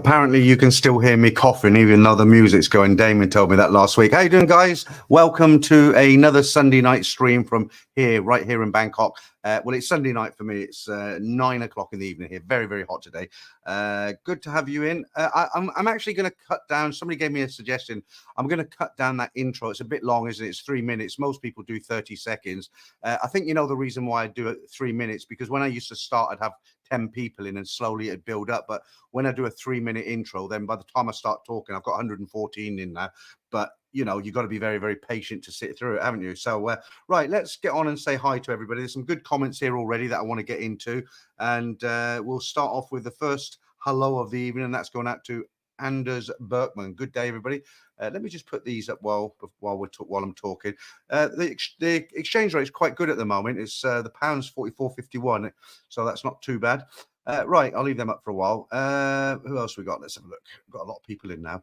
Apparently you can still hear me coughing even though the music's going. Damien told me that last week. How you doing, guys? Welcome to another Sunday night stream from here, right here in Bangkok. Well, it's Sunday night for me. It's 9 o'clock in the evening here. Very, very hot today. Good to have you in. I'm actually going to cut down. Somebody gave me a suggestion. I'm going to cut down that intro. It's a bit long, isn't it? It's 3 minutes. Most people do 30 seconds. I think you know the reason why I do it 3 minutes, because when I used to start, I'd have 10 people in and slowly it'd build up. But when I do a 3-minute intro, then by the time I start talking, I've got 114 in now. But you know, you've got to be very, very patient to sit through it, haven't you? So, right, let's get on and say hi to everybody. There's some good comments here already that I want to get into. And we'll start off with the first hello of the evening, and that's going out to Anders Berkman. Good day, everybody. Let me just put these up while I'm talking. The exchange rate is quite good at the moment. It's the pound's 44.51, so that's not too bad. Right, I'll leave them up for a while. Who else we got? Let's have a look. We've got a lot of people in now.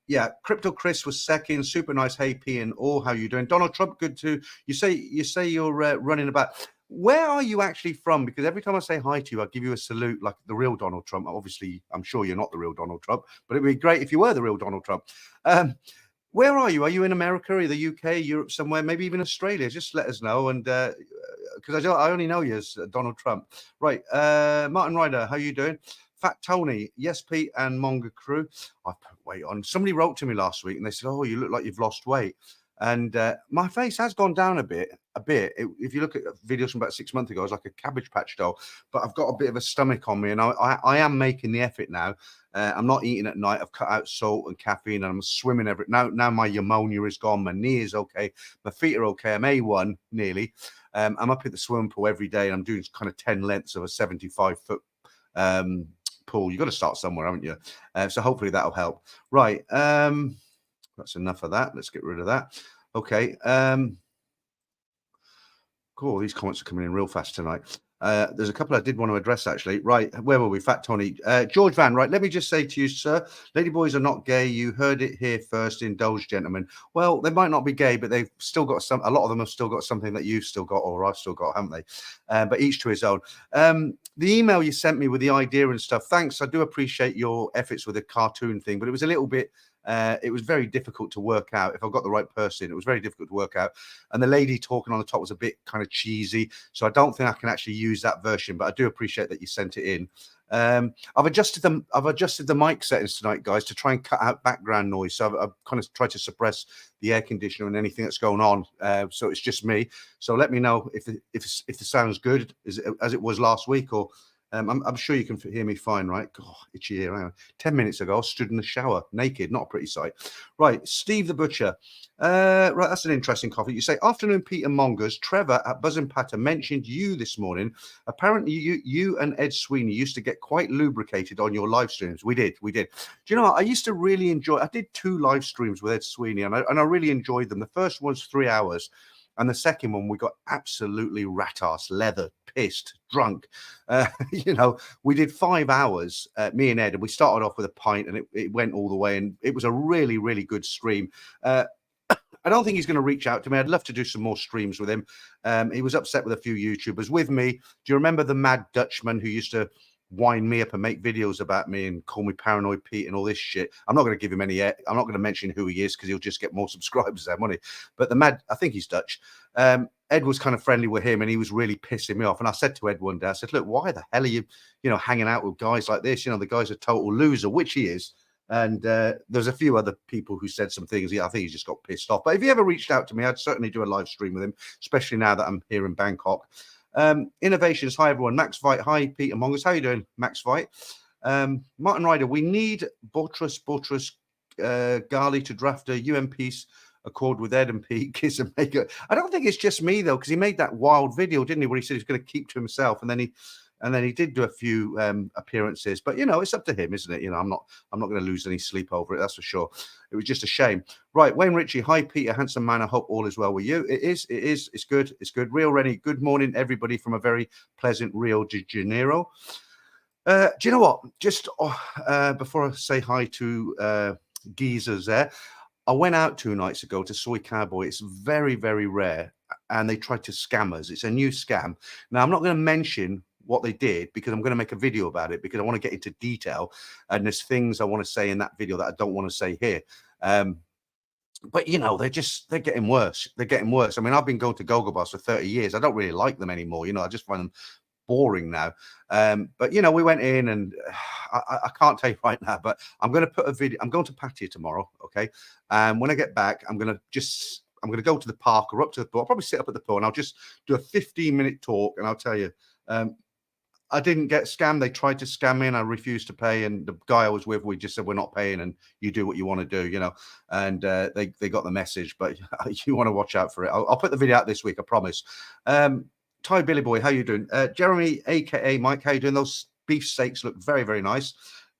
Yeah, Crypto Chris was second. Super nice. Hey P and all, how you doing? Donald Trump, good too. You say you're running about. Where are you actually from? Because every time I say hi to you, I give you a salute like the real Donald Trump. Obviously, I'm sure you're not the real Donald Trump, but it'd be great if you were the real Donald Trump. Where are you? Are you in America, or the UK, Europe, somewhere, maybe even Australia? Just let us know. And because I only know you as Donald Trump. Right. Martin Ryder, how you doing? Fat Tony, yes, Pete and Monga Crew. I put weight on. Somebody wrote to me last week and they said, oh, you look like you've lost weight. And my face has gone down a bit. If you look at videos from about 6 months ago, I was like a Cabbage Patch doll. But I've got a bit of a stomach on me, and I am making the effort now. I'm not eating at night. I've cut out salt and caffeine, and I'm swimming every now. My pneumonia is gone. My knee is okay. My feet are okay. I'm A1 nearly. I'm up at the swimming pool every day, and I'm doing kind of 10 lengths of a 75-foot pool. You've got to start somewhere, haven't you? So hopefully that'll help. Right. That's enough of that. Let's get rid of that. Okay. Cool. These comments are coming in real fast tonight. There's a couple I did want to address, actually. Right. Where were we? Fat Tony. George Van, right. Let me just say to you, sir, ladyboys are not gay. You heard it here first. Indulge, gentlemen. Well, they might not be gay, but they've still got a lot of them have still got something that you've still got, or I've still got, haven't they? But each to his own. The email you sent me with the idea and stuff, thanks. I do appreciate your efforts with the cartoon thing, but it was a little bit, it was very difficult to work out. If I got the right person, it was very difficult to work out. And the lady talking on the top was a bit kind of cheesy. So I don't think I can actually use that version, but I do appreciate that you sent it in. I've adjusted the mic settings tonight, guys, to try and cut out background noise. So I've kind of tried to suppress the air conditioner and anything that's going on. So it's just me. So let me know if the sound's good as it was last week, or I'm sure you can hear me fine, right? God, itchy ear. 10 minutes ago, I stood in the shower naked, not a pretty sight. Right, Steve the Butcher. Right, that's an interesting coffee. You say, afternoon, Pete and Mongers. Trevor at Buzz and Patter mentioned you this morning. Apparently, you and Ed Sweeney used to get quite lubricated on your live streams. We did. Do you know what? I used to really enjoy. I did 2 live streams with Ed Sweeney, and I really enjoyed them. The first one was 3 hours. And the second one, we got absolutely rat-ass, leather, pissed, drunk. You know, we did 5 hours, me and Ed, and we started off with a pint, and it went all the way. And it was a really, really good stream. I don't think he's going to reach out to me. I'd love to do some more streams with him. He was upset with a few YouTubers. With me, do you remember the Mad Dutchman who used to wind me up and make videos about me and call me Paranoid Pete and all this shit? I'm not going to give him any. I'm not going to mention who he is because he'll just get more subscribers then, won't he? But the Mad, I think he's Dutch. Ed was kind of friendly with him, and he was really pissing me off. And I said to Ed one day, I said, look, why the hell are you hanging out with guys like this? You know, the guy's a total loser, which he is. And there's a few other people who said some things. I think he just got pissed off. But if he ever reached out to me, I'd certainly do a live stream with him, especially now that I'm here in Bangkok. Innovations. Hi, everyone. Max Vite. Hi, Peter Mongers. How you doing, Max Vite? Martin Ryder. We need Boutros Ghali to draft a UN peace accord with Ed and Pete. Kiss and make it. I don't think it's just me, though, because he made that wild video, didn't he, where he said he's going to keep to himself. And then he did do a few appearances, but it's up to him, isn't it? I'm not going to lose any sleep over it, that's for sure. It was just a shame. Right, Wayne Ritchie. Hi, Peter, handsome man. I hope all is well with you. It is. It's good. Real Rennie. Good morning, everybody, from a very pleasant Rio de Janeiro. Do you know what? Just before I say hi to geezers there, I went out 2 nights ago to Soy Cowboy. It's very, very rare, and they tried to scam us. It's a new scam. Now, I'm not going to mention what they did because I'm going to make a video about it because I want to get into detail. And there's things I want to say in that video that I don't want to say here. But you know, they're getting worse. They're getting worse. I mean, I've been going to Gogo Bars for 30 years. I don't really like them anymore. You know, I just find them boring now. But you know, we went in and I can't tell you right now, but I'm going to put a video. I'm going to Pattaya tomorrow. Okay. And when I get back, I'm going to go to the park or up to the pool. I'll probably sit up at the pool and I'll just do a 15-minute talk. And I'll tell you, I didn't get scammed. They tried to scam me and I refused to pay. And the guy I was with, we just said, we're not paying and you do what you want to do, you know. And they got the message, but you want to watch out for it. I'll put the video out this week, I promise. Thai Billy Boy, how you doing? Jeremy, a.k.a. Mike, how you doing? Those beef steaks look very, very nice.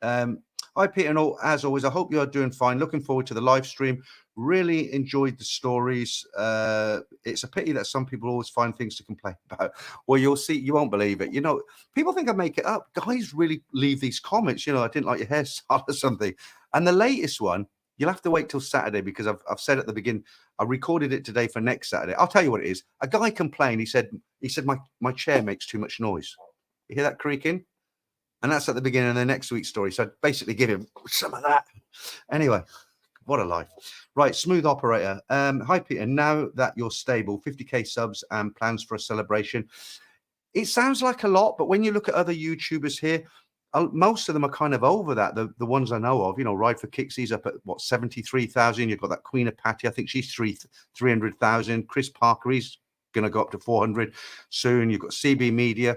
Hi, Peter, and all, as always, I hope you are doing fine. Looking forward to the live stream. Really enjoyed the stories. It's a pity that some people always find things to complain about. Well, you'll see, you won't believe it. You know, people think I make it up. Guys really leave these comments, you know, I didn't like your hairstyle or something. And the latest one, you'll have to wait till Saturday because I've said at the beginning, I recorded it today for next Saturday. I'll tell you what it is. A guy complained. He said my chair makes too much noise. You hear that creaking? And that's at the beginning of the next week's story. So I'd basically give him some of that. Anyway, what a life. Right, Smooth Operator. Hi, Peter. Now that you're stable, 50K subs and plans for a celebration. It sounds like a lot, but when you look at other YouTubers here, most of them are kind of over that. The ones I know of, you know, Ride for Kicks, up at what, 73,000. You've got that Queen of Pattaya. I think she's 300,000. Chris Parker, he's going to go up to 400 soon. You've got CB Media.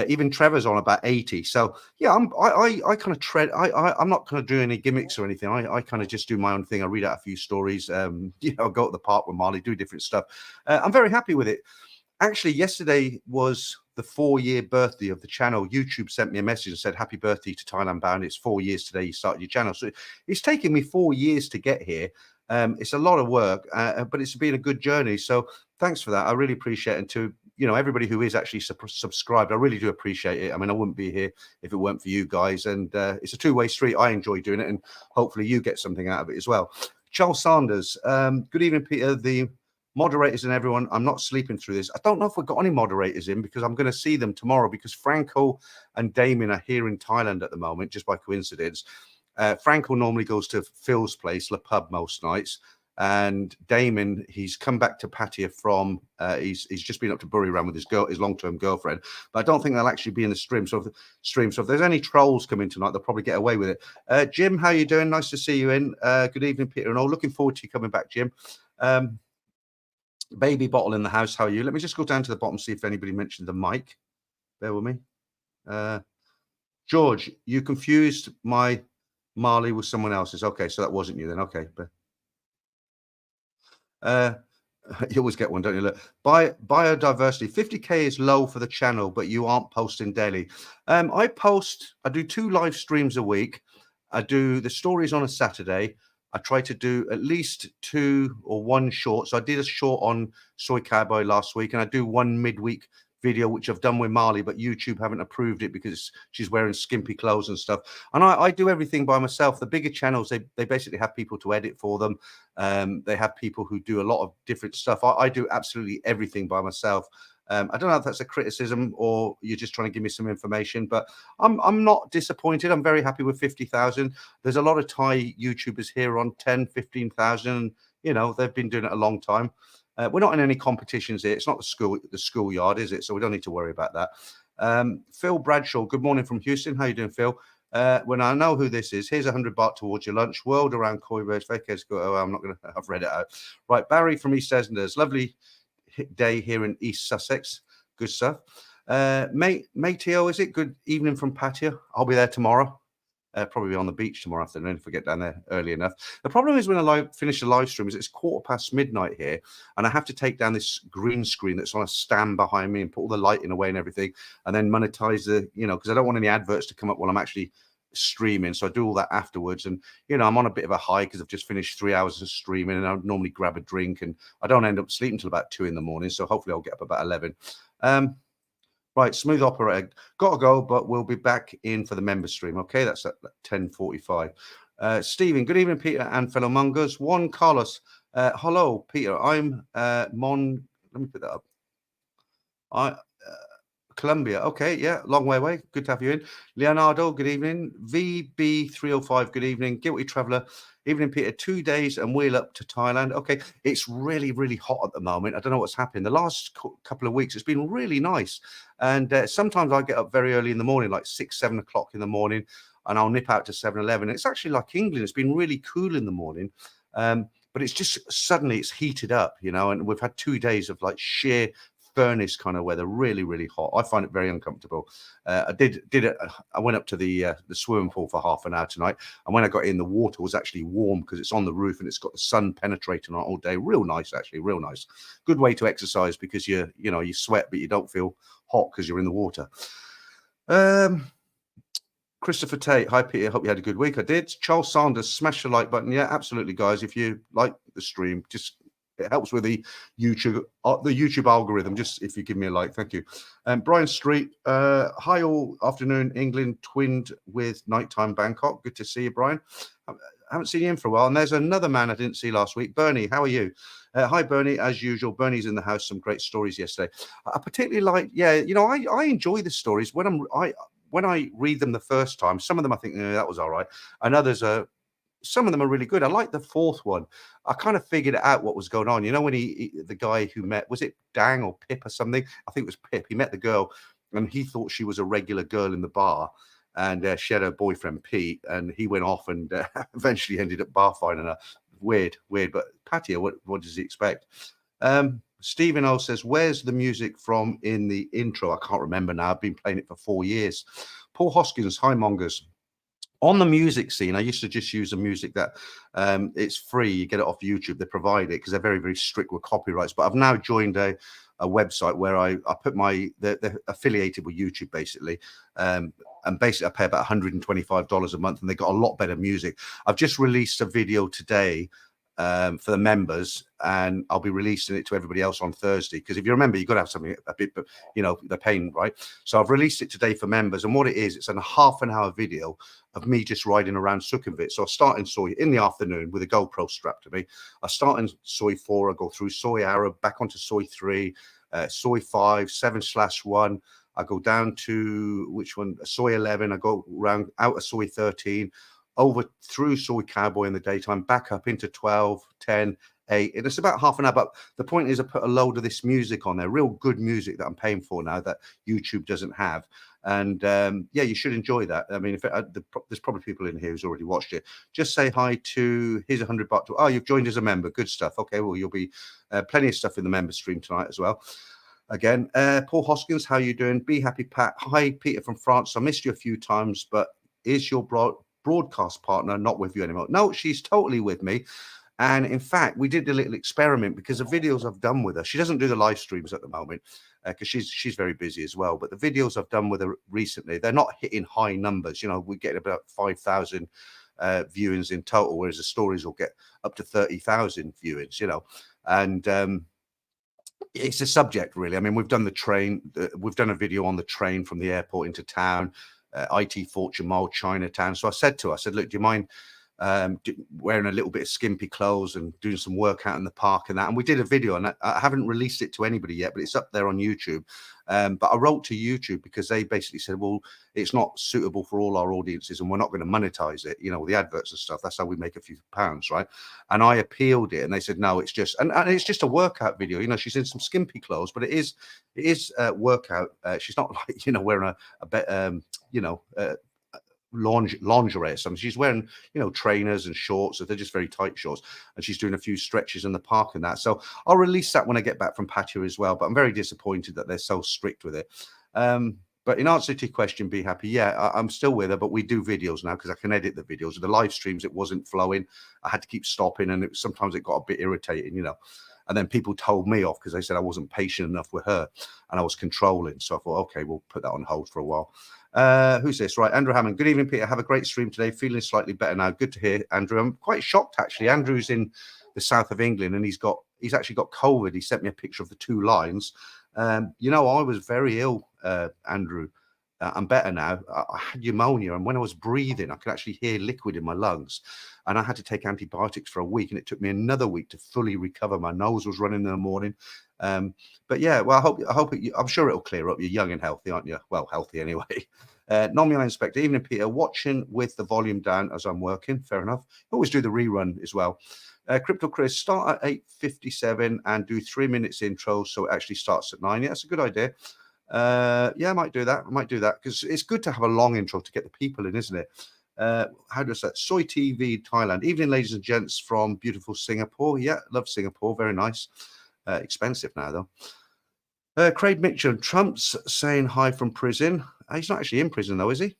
Even Trevor's on about 80. So yeah, I kind of tread. I'm not going to do any gimmicks or anything. I kind of just do my own thing. I read out a few stories. You know, go to the park with Marley, do different stuff. I'm very happy with it. Actually, yesterday was the 4-year birthday of the channel. YouTube sent me a message and said, happy birthday to Thailand Bound. It's 4 years today you started your channel. So it's taken me 4 years to get here. It's a lot of work, but it's been a good journey. So thanks for that. I really appreciate it. And to, you know, everybody who is actually subscribed, I really do appreciate it. I mean, I wouldn't be here if it weren't for you guys. And it's a two-way street. I enjoy doing it. And hopefully you get something out of it as well. Charles Sanders, good evening, Peter. The moderators and everyone, I'm not sleeping through this. I don't know if we've got any moderators in because I'm going to see them tomorrow because Franco and Damien are here in Thailand at the moment, just by coincidence. Franco normally goes to Phil's place, La Pub, most nights. And Damon, he's come back to Pattaya from, he's just been up to Buriram with his long-term girlfriend. But I don't think they'll actually be in the stream. So if there's any trolls coming tonight, they'll probably get away with it. Jim, how you doing? Nice to see you in. Good evening, Peter and all. Looking forward to you coming back, Jim. Baby Bottle in the house, how are you? Let me just go down to the bottom, see if anybody mentioned the mic. Bear with me. George, you confused my Marley with someone else's. Okay, so that wasn't you then. Okay. You always get one, don't you? Look, biodiversity. 50K is low for the channel, but you aren't posting daily. I do 2 live streams a week. I do the stories on a Saturday. I try to do at least 2 or 1 short. So I did a short on Soy Cowboy last week, and I do 1 midweek video, which I've done with Marley, but YouTube haven't approved it because she's wearing skimpy clothes and stuff. And I do everything by myself. The bigger channels, they basically have people to edit for them. They have people who do a lot of different stuff. I do absolutely everything by myself. I don't know if that's a criticism or you're just trying to give me some information, but I'm not disappointed. I'm very happy with 50,000. There's a lot of Thai YouTubers here on 10, 15,000. You know, they've been doing it a long time. We're not in any competitions here. It's not the schoolyard, is it? So we don't need to worry about that. Phil Bradshaw, good morning from Houston. How you doing, Phil? When I know who this is, here's 100 baht towards your lunch. World around Koi Birds. Oh, I'm not going to. I've read it out. Right, Barry from East Esnders. Lovely day here in East Sussex. Good stuff. Mateo, is it? Good evening from Pattaya. I'll be there tomorrow. Probably on the beach tomorrow afternoon if I get down there early enough. The problem is when I finish the live stream is it's 1:15 midnight here, and I have to take down this green screen that's on a stand behind me and put all the lighting away and everything, and then monetize the, you know, because I don't want any adverts to come up while I'm actually streaming. So I do all that afterwards, and you know, I'm on a bit of a high because I've just finished 3 hours of streaming, and I normally grab a drink, and I don't end up sleeping until about 2 in the morning. So hopefully I'll get up about 11. Right, Smooth Operator. Got to go, but we'll be back in for the member stream. Okay, that's at 10:45. Stephen, good evening, Peter and fellow mongers. Juan Carlos, hello, Peter. I'm Let me put that up. Colombia. Okay, yeah, long way away. Good to have you in. Leonardo, good evening. VB305, good evening. Guilty Traveller, evening, Peter. 2 days and wheel up to Thailand. Okay, it's really, really hot at the moment. I don't know what's happened. The last couple of weeks, it's been really nice. And sometimes I get up very early in the morning, like 6, 7 o'clock in the morning, and I'll nip out to 7-Eleven. It's actually like England. It's been really cool in the morning. But it's just suddenly it's heated up, and we've had 2 days of like sheer furnace kind of weather, really, really hot. I find it very uncomfortable. I did it. I went up to the swimming pool for half an hour tonight, and when I got in, the water was actually warm because it's on the roof and it's got the sun penetrating on it all day. Real nice, actually, real nice. Good way to exercise because you sweat, but you don't feel hot because you're in the water. Christopher Tate, hi Peter, hope you had a good week. I did. Charles Sanders, smash the like button. Yeah, absolutely, guys. If you like the stream, just it helps with the YouTube algorithm. Just if you give me a like, thank you. Brian Street, hi all afternoon, England, twinned with nighttime Bangkok. Good to see you, Brian. I haven't seen you in for a while. And there's another man I didn't see last week. Bernie, how are you? Hi, Bernie. As usual, Bernie's in the house. Some great stories yesterday. I particularly like, I enjoy the stories when I read them the first time. Some of them I think that was all right, and others are. Some of them are really good. I like the fourth one. I kind of figured out what was going on. When the guy who met, was it Dang or Pip or something? I think it was Pip. He met the girl and he thought she was a regular girl in the bar, and she had her boyfriend Pete, and he went off and eventually ended up bar finding her. Weird. But Pattaya, what does he expect? Stephen O says, where's the music from in the intro? I can't remember now. I've been playing it for 4 years. Paul Hoskins, hi Mongers. On the music scene, I used to just use the music that it's free. You get it off YouTube. They provide it because they're very, very strict with copyrights. But I've now joined a website where I put they're affiliated with YouTube basically. And basically I pay about $125 a month and they got a lot better music. I've just released a video today for the members, and I'll be releasing it to everybody else on Thursday, because if you remember, you've got to have something a bit, but they're paying, right? So I've released it today for members, and what it is, it's a half-an-hour video of me just riding around Sukhumvit. So I start in Soi in the afternoon with a GoPro strapped to me. I start in Soi 4, I go through Soi Arab, back onto Soi 3, Soi 5, 7/1. I go down to which one? Soi 11. I go around out of Soi 13. Over through Soi Cowboy in the daytime, back up into 12, 10, 8. And it's about half an hour. But the point is, I put a load of this music on there, real good music that I'm paying for now that YouTube doesn't have. And you should enjoy that. I mean, there's probably people in here who's already watched it. Just say hi to, here's $100. Oh, you've joined as a member. Good stuff. Okay, well, you'll be plenty of stuff in the member stream tonight as well. Again, Paul Hoskins, how you doing? Be happy, Pat. Hi, Peter from France. I missed you a few times, but is your broadcast partner not with you anymore? No, she's totally with me. And in fact, we did a little experiment because the videos I've done with her, she doesn't do the live streams at the moment because she's very busy as well. But the videos I've done with her recently, they're not hitting high numbers. We get about 5,000 viewings in total, whereas the stories will get up to 30,000 viewings. And it's a subject, really. I mean, we've done the train. We've done a video on the train from the airport into town. IT Fortune Mall, Chinatown. So I said to her, look, do you mind wearing a little bit of skimpy clothes and doing some workout in the park and that? And we did a video, and I haven't released it to anybody yet, but it's up there on YouTube. But I wrote to YouTube because they basically said, well, it's not suitable for all our audiences and we're not going to monetize it, the adverts and stuff. That's how we make a few pounds, right? And I appealed it, and they said, no, it's just, and it's just a workout video. She's in some skimpy clothes, but it is a workout. She's not like, wearing a bit, lingerie or something. She's wearing, trainers and shorts. So they're just very tight shorts, and she's doing a few stretches in the park and that. So I'll release that when I get back from Pattaya as well. But I'm very disappointed that they're so strict with it. But in answer to your question, be happy. Yeah, I'm still with her, but we do videos now because I can edit the videos. The live streams, it wasn't flowing. I had to keep stopping, and sometimes it got a bit irritating, And then people told me off because they said I wasn't patient enough with her and I was controlling. So I thought, okay, we'll put that on hold for a while. Who's this? Right, Andrew Hammond. Good evening, Peter. Have a great stream today. Feeling slightly better now. Good to hear, Andrew. I'm quite shocked, actually. Andrew's in the south of England, and he's actually got COVID. He sent me a picture of the 2 lines. I was very ill, Andrew, I'm better now. I had pneumonia, and when I was breathing, I could actually hear liquid in my lungs, and I had to take antibiotics for a week, and it took me another week to fully recover. My nose was running in the morning. But yeah, well, I'm sure it'll clear up. You're young and healthy, aren't you? Well, healthy anyway. Nominal Inspector, evening, Peter. Watching with the volume down as I'm working. Fair enough. Always do the rerun as well. Crypto Chris, start at 8:57 and do 3 minutes intro, so it actually starts at 9. Yeah, that's a good idea. Yeah, I might do that. Because it's good to have a long intro to get the people in, isn't it? How does that? Soy TV Thailand. Evening, ladies and gents from beautiful Singapore. Yeah, love Singapore. Very nice. Expensive now, though. Craig Mitchell, Trump's saying hi from prison. He's not actually in prison, though, is he?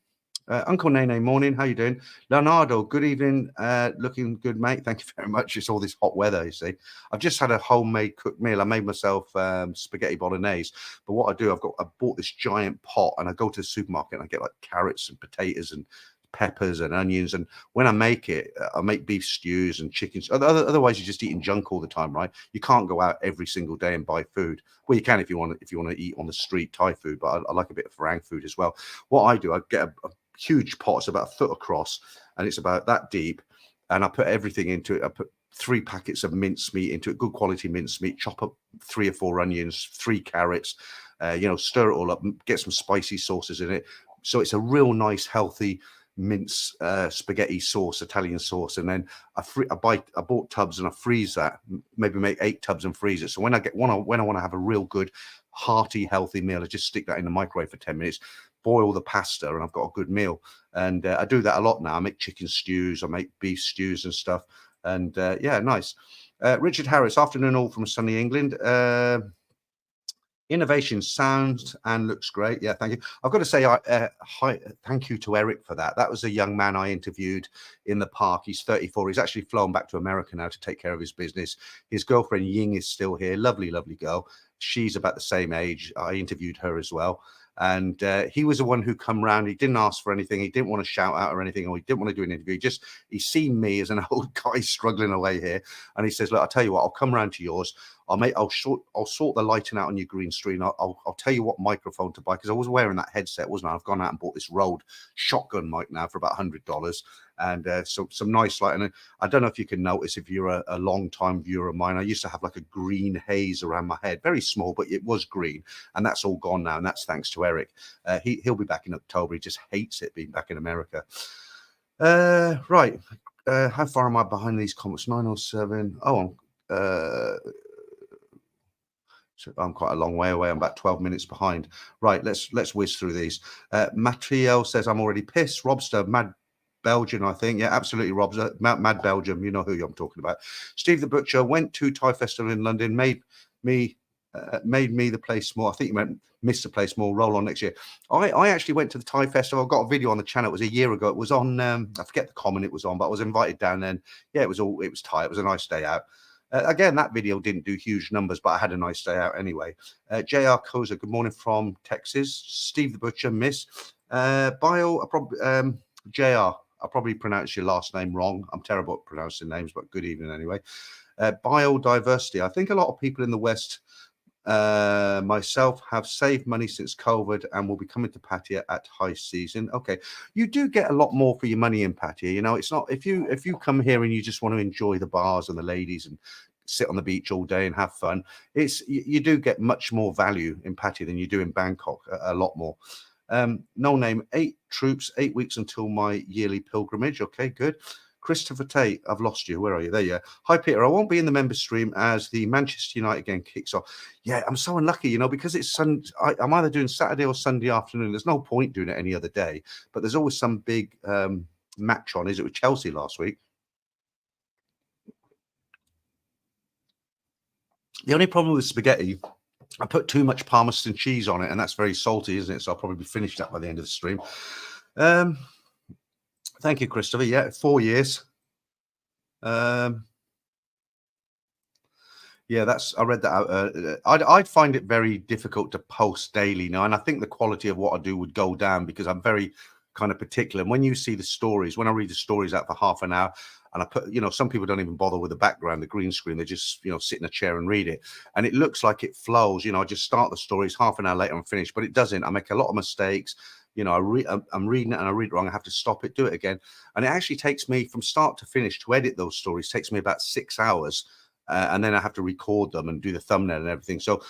Uncle Nene, morning. How you doing? Leonardo, good evening. Looking good, mate. Thank you very much. It's all this hot weather, you see. I've just had a homemade cooked meal. I made myself spaghetti bolognese. But what I do, I bought this giant pot, and I go to the supermarket and I get like carrots and potatoes and peppers and onions. And when I make it, I make beef stews and chickens. Otherwise, you're just eating junk all the time, right? You can't go out every single day and buy food. Well, you can if you want to eat on the street Thai food, but I like a bit of Farang food as well. What I do, I get a huge pot. It's about a foot across, and it's about that deep. And I put everything into it. I put 3 packets of mincemeat into it, good quality mincemeat. Chop up 3 or 4 onions, 3 carrots. Stir it all up. Get some spicy sauces in it. So it's a real nice, healthy mince spaghetti sauce, Italian sauce, and then I bought tubs and I freeze that. Maybe make 8 tubs and freeze it. So when I want to have a real good, hearty, healthy meal, I just stick that in the microwave for 10 minutes. Boil the pasta, and I've got a good meal. And I do that a lot now. I make chicken stews, I make beef stews and stuff. And yeah, nice. Richard Harris, afternoon all from sunny England. Innovation sounds and looks great. Yeah, thank you. I've got to say, hi, thank you to Eric for that. That was a young man I interviewed in the park. He's 34. He's actually flown back to America now to take care of his business. His girlfriend Ying is still here. Lovely, lovely girl. She's about the same age. I interviewed her as well. And he was the one who come round. He didn't ask for anything. He didn't want to shout out or anything, or he didn't want to do an interview. He's seen me as an old guy struggling away here, and he says, "Look, I'll tell you what. I'll come round to yours. I'll sort the lighting out on your green screen. I'll tell you what microphone to buy, because I was wearing that headset, wasn't I? I've gone out and bought this Rode shotgun mic now for about $100, and some nice lighting. And I don't know if you can notice, if you're a long time viewer of mine, I used to have like a green haze around my head, very small, but it was green, and that's all gone now, and that's thanks to Eric. He'll be back in October. He just hates it being back in America. Right. How far am I behind these comments? 9:07. Oh, so I'm quite a long way away. I'm about 12 minutes behind. Right, let's whiz through these. Matriel says, I'm already pissed. Robster, Mad Belgian, I think. Yeah, absolutely, Robster. Mad Belgium, you know who I'm talking about. Steve the Butcher went to Thai Festival in London, made me the place more. I think you meant miss the place more. Roll on next year. I actually went to the Thai Festival. I've got a video on the channel. It was a year ago. It was on, I forget the comment it was on, but I was invited down then. Yeah, it was Thai. It was a nice day out. Again, that video didn't do huge numbers, but I had a nice day out anyway. JR Koza, good morning from Texas. Steve the Butcher, miss. JR, I probably pronounced your last name wrong. I'm terrible at pronouncing names, but good evening anyway. Biodiversity. I think a lot of people in the West, myself, have saved money since COVID and will be coming to Pattaya at high season. Okay, you do get a lot more for your money in Pattaya. You know, it's not, if you come here and you just want to enjoy the bars and the ladies and sit on the beach all day and have fun, you do get much more value in Pattaya than you do in Bangkok. A lot more. No name, 8 troops, 8 weeks until my yearly pilgrimage. Okay, good. Christopher Tate, I've lost you. Where are you? There you are. Hi, Peter. I won't be in the member stream as the Manchester United game kicks off. Yeah, I'm so unlucky, you know, because it's Sunday. I'm either doing Saturday or Sunday afternoon. There's no point doing it any other day, but there's always some big match on. Is it with Chelsea last week? The only problem with spaghetti, I put too much Parmesan cheese on it, and that's very salty, isn't it? So I'll probably be finished that by the end of the stream. Thank you, Christopher. Yeah, 4 years. Yeah, I read that out. I'd find it very difficult to post daily now, and I think the quality of what I do would go down because I'm very kind of particular. And when you see the stories, when I read the stories out for half an hour, and I put, some people don't even bother with the background, the green screen. They just, sit in a chair and read it, and it looks like it flows. I just start the stories, half an hour later I'm finished, but it doesn't. I make a lot of mistakes. You know, I'm reading it and I read it wrong. I have to stop it, do it again. And it actually takes me from start to finish to edit those stories, takes me about 6 hours. And then I have to record them and do the thumbnail and everything. So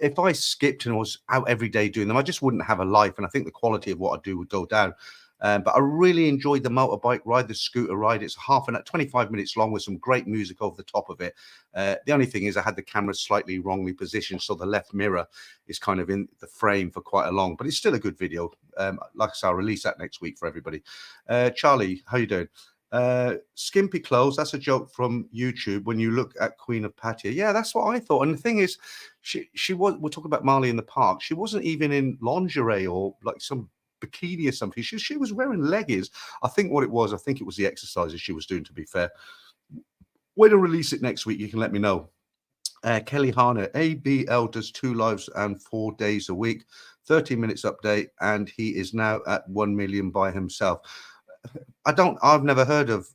if I skipped and was out every day doing them, I just wouldn't have a life. And I think the quality of what I do would go down. But I really enjoyed the motorbike ride, the scooter ride. It's half an hour, 25 minutes long with some great music over the top of it. The only thing is I had the camera slightly wrongly positioned, so the left mirror is kind of in the frame for quite a long, but it's still a good video. Like I said, I'll release that next week for everybody. Charlie, how you doing? Skimpy clothes, that's a joke from YouTube when you look at Queen of Pattaya. Yeah, that's what I thought. And the thing is, she was, we're talking about Marley in the park, she wasn't even in lingerie or like some bikini or something. She was wearing leggings. I think what it was, I think it was the exercises she was doing, to be fair. When to release it next week, you can let me know. Kelly Harner, ABL does 2 lives and 4 days a week, 30 minutes update, and he is now at 1 million by himself. I've never heard of,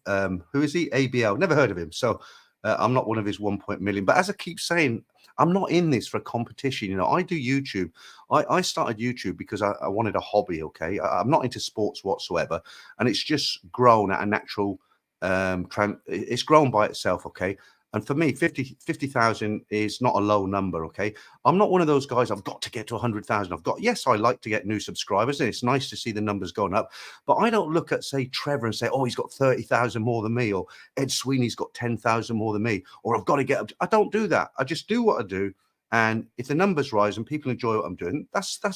who is he? ABL, never heard of him. So I'm not one of his 1 million. But as I keep saying, I'm not in this for a competition. You know, I do YouTube. I started YouTube because I wanted a hobby. Okay. I'm not into sports whatsoever. And it's just grown at a natural, it's grown by itself. Okay. And for me, 50,000 is not a low number. Okay. I'm not one of those guys, I've got to get to 100,000. Yes, I like to get new subscribers and it's nice to see the numbers going up. But I don't look at, say, Trevor and say, oh, he's got 30,000 more than me, or Ed Sweeney's got 10,000 more than me, or I've got to get up. I don't do that. I just do what I do. And if the numbers rise and people enjoy what I'm doing,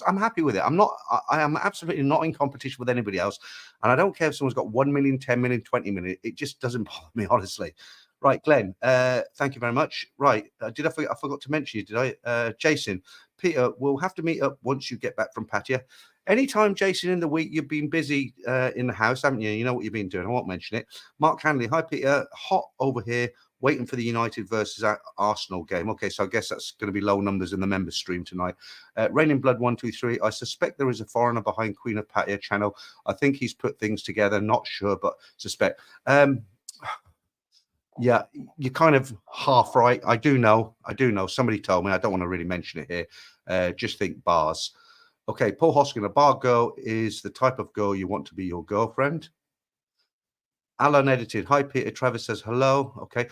I'm happy with it. I am absolutely not in competition with anybody else. And I don't care if someone's got 1 million, 10 million, 20 million. It just doesn't bother me, honestly. Right, Glenn, thank you very much. Right, I forgot to mention you, did I? Jason, Peter, we'll have to meet up once you get back from Pattaya. Anytime, Jason, in the week, you've been busy in the house, haven't you? You know what you've been doing. I won't mention it. Mark Hanley, hi, Peter. Hot over here, waiting for the United versus Arsenal game. Okay, so I guess that's going to be low numbers in the member stream tonight. Raining Blood 123. I suspect there is a foreigner behind Queen of Pattaya channel. I think he's put things together. Not sure, but suspect. Yeah, you're kind of half right. I do know. Somebody told me. I don't want to really mention it here. Just think bars. Okay, Paul Hoskin, a bar girl is the type of girl you want to be your girlfriend. Alan edited. Hi, Peter. Travis says hello. Okay.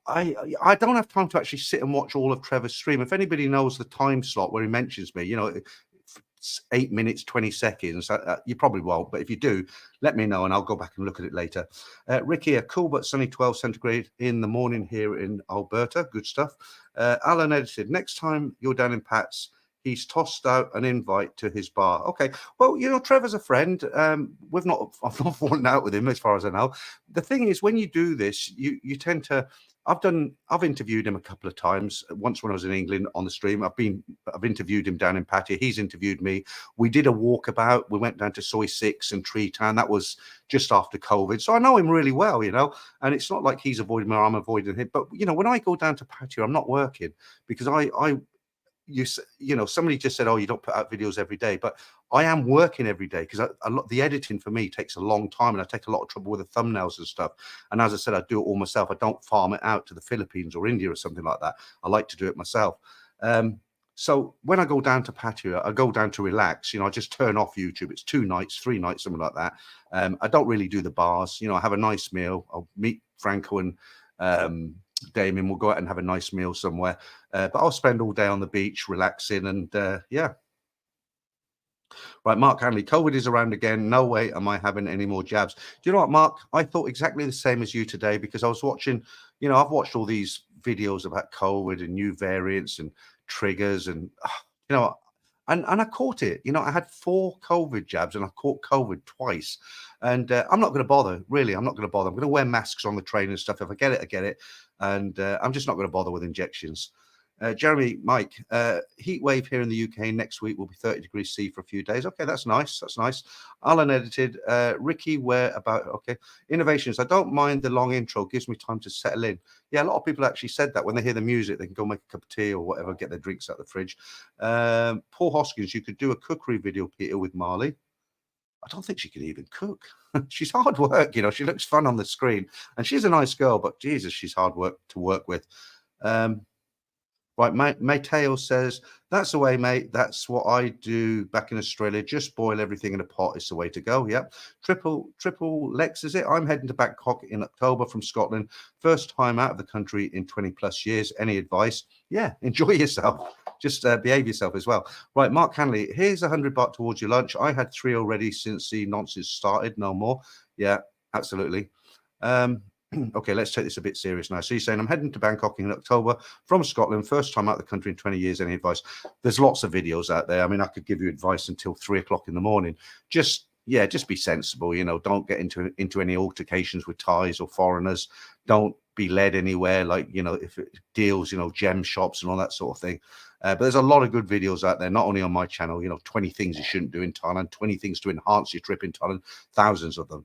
I don't have time to actually sit and watch all of Trevor's stream. If anybody knows the time slot where he mentions me, you know, 8 minutes, 20 seconds. You probably won't, but if you do, let me know and I'll go back and look at it later. Ricky, a cool but sunny 12 centigrade in the morning here in Alberta. Good stuff. Alan edited. Next time you're down in Pat's, he's tossed out an invite to his bar. Okay. Well, you know, Trevor's a friend. I've not fallen out with him as far as I know. The thing is, when you do this, you tend to. I've interviewed him a couple of times. Once when I was in England on the stream, I've interviewed him down in Pattaya. He's interviewed me. We did a walkabout. We went down to Soy 6 and Tree Town. That was just after COVID. So I know him really well, you know, and it's not like he's avoiding me or I'm avoiding him. But, you know, when I go down to Pattaya, I'm not working because you know, somebody just said, oh, you don't put out videos every day, but I am working every day because the editing for me takes a long time and I take a lot of trouble with the thumbnails and stuff. And as I said, I do it all myself. I don't farm it out to the Philippines or India or something like that. I like to do it myself. So when I go down to Pattaya, I go down to relax. You know, I just turn off YouTube. It's 2 nights, 3 nights, something like that. I don't really do the bars. You know, I have a nice meal. I'll meet Franco and Damien, we'll go out and have a nice meal somewhere, but I'll spend all day on the beach relaxing and yeah. Right, Mark Hanley, COVID is around again. No way am I having any more jabs. Do you know what, Mark? I thought exactly the same as you today because I was watching, you know, I've watched all these videos about COVID and new variants and triggers and, you know, and I caught it. You know, I had 4 COVID jabs and I caught COVID twice. And I'm not going to bother, really. I'm not going to bother. I'm going to wear masks on the train and stuff. If I get it, I get it. And I'm just not going to bother with injections. Jeremy, Mike, heat wave here in the UK next week will be 30 degrees C for a few days. Okay, that's nice. That's nice. Alan edited. Ricky, where about? Okay. Innovations. I don't mind the long intro. Gives me time to settle in. Yeah, a lot of people actually said that when they hear the music, they can go make a cup of tea or whatever, get their drinks out of the fridge. Paul Hoskins, you could do a cookery video, Peter, with Marley. I don't think she can even cook. She's hard work, you know. She looks fun on the screen, and she's a nice girl, but Jesus, she's hard work to work with. Right, Mateo says, that's the way, mate. That's what I do back in Australia. Just boil everything in a pot. It's the way to go. Yep. Triple Lex, is it? I'm heading to Bangkok in October from Scotland. First time out of the country in 20 plus years. Any advice? Yeah, enjoy yourself. Just behave yourself as well. Right, Mark Hanley, here's £100 towards your lunch. I had 3 already since the nonsense started. No more. Yeah, absolutely. Okay, let's take this a bit serious now. So you're saying I'm heading to Bangkok in October from Scotland, first time out of the country in 20 years. Any advice? There's lots of videos out there. I mean, I could give you advice until 3 o'clock in the morning. Just be sensible. Don't get into any altercations with Thais or foreigners. Don't be led anywhere like if it deals, gem shops and all that sort of thing. But there's a lot of good videos out there, not only on my channel. 20 things you shouldn't do in Thailand, 20 things to enhance your trip in Thailand, thousands of them.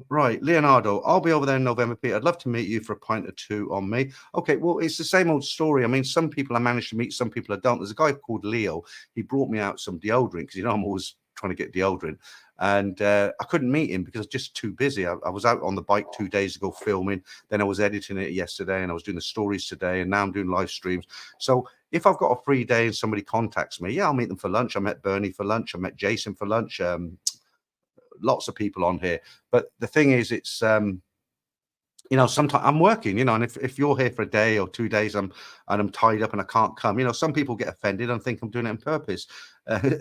Right, Leonardo, I'll be over there in November, Pete. I'd love to meet you for a pint or two on me. Okay, well, it's the same old story. I mean, some people I managed to meet, some people I don't. There's a guy called Leo. He brought me out some deodorant because, I'm always trying to get deodorant. And I couldn't meet him because I was just too busy. I was out on the bike 2 days ago filming. Then I was editing it yesterday and I was doing the stories today. And now I'm doing live streams. So if I've got a free day and somebody contacts me, I'll meet them for lunch. I met Bernie for lunch. I met Jason for lunch. Lots of people on here, but the thing is, it's sometimes I'm working, and if you're here for a day or 2 days, I'm tied up and I can't come. Some people get offended and think I'm doing it on purpose.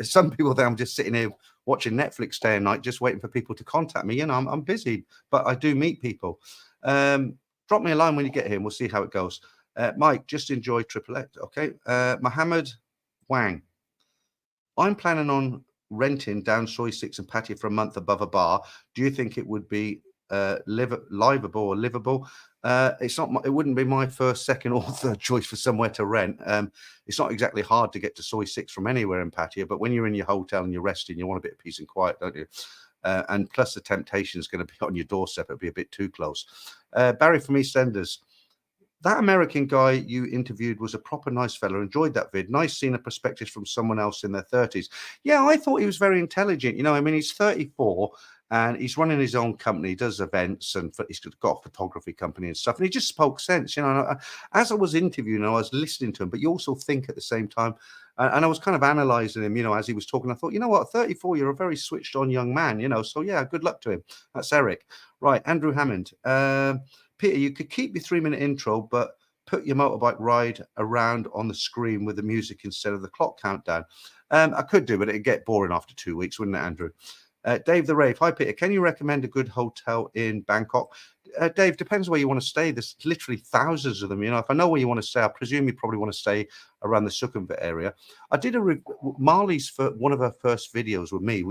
Some people think I'm just sitting here watching Netflix day and night, just waiting for people to contact me. I'm busy, but I do meet people. Drop me a line when you get here and we'll see how it goes. Mike, just enjoy Triple X. Okay. Mohammed Wang, I'm planning on renting down Soy 6 and Pattaya for a month above a bar. Do you think it would be livable or livable? It's not. It wouldn't be my first, second, or third choice for somewhere to rent. It's not exactly hard to get to Soy 6 from anywhere in Pattaya, but when you're in your hotel and you're resting, you want a bit of peace and quiet, don't you? And plus, the temptation is going to be on your doorstep. It'll be a bit too close. Barry from EastEnders. That American guy you interviewed was a proper nice fella. Enjoyed that vid. Nice seeing a perspective from someone else in their 30s. Yeah, I thought he was very intelligent. I mean, he's 34 and he's running his own company, does events, and he's got a photography company and stuff. And he just spoke sense. As I was interviewing, I was listening to him, but you also think at the same time. And I was kind of analyzing him, as he was talking. I thought, 34, you're a very switched on young man, So, yeah, good luck to him. That's Eric. Right, Andrew Hammond. Peter, you could keep your 3-minute intro, but put your motorbike ride around on the screen with the music instead of the clock countdown. I could do, but it'd get boring after 2 weeks, wouldn't it, Andrew? Dave the Rave. Hi, Peter. Can you recommend a good hotel in Bangkok? Dave, depends where you want to stay. There's literally thousands of them. If I know where you want to stay, I presume you probably want to stay around the Sukhumvit area. I did Marley's for one of her first videos with me.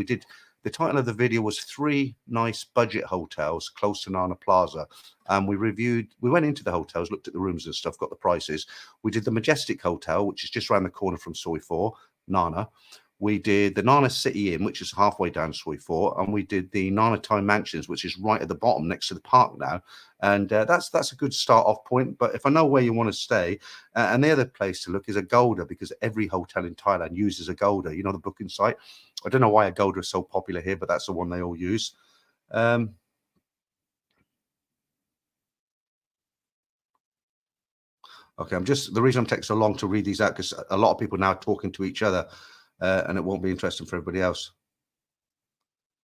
The title of the video was 3 nice budget hotels close to Nana Plaza. And we went into the hotels, looked at the rooms and stuff, got the prices. We did the Majestic Hotel, which is just around the corner from Soi 4, Nana. We did the Nana City Inn, which is halfway down Soi 4. And we did the Nana Thai Mansions, which is right at the bottom next to the park now. And that's a good start-off point. But if I know where you want to stay, and the other place to look is Agoda, because every hotel in Thailand uses Agoda, the booking site. I don't know why Agoda is so popular here, but that's the one they all use. Okay, the reason I'm taking so long to read these out, because a lot of people now are talking to each other, and it won't be interesting for everybody else.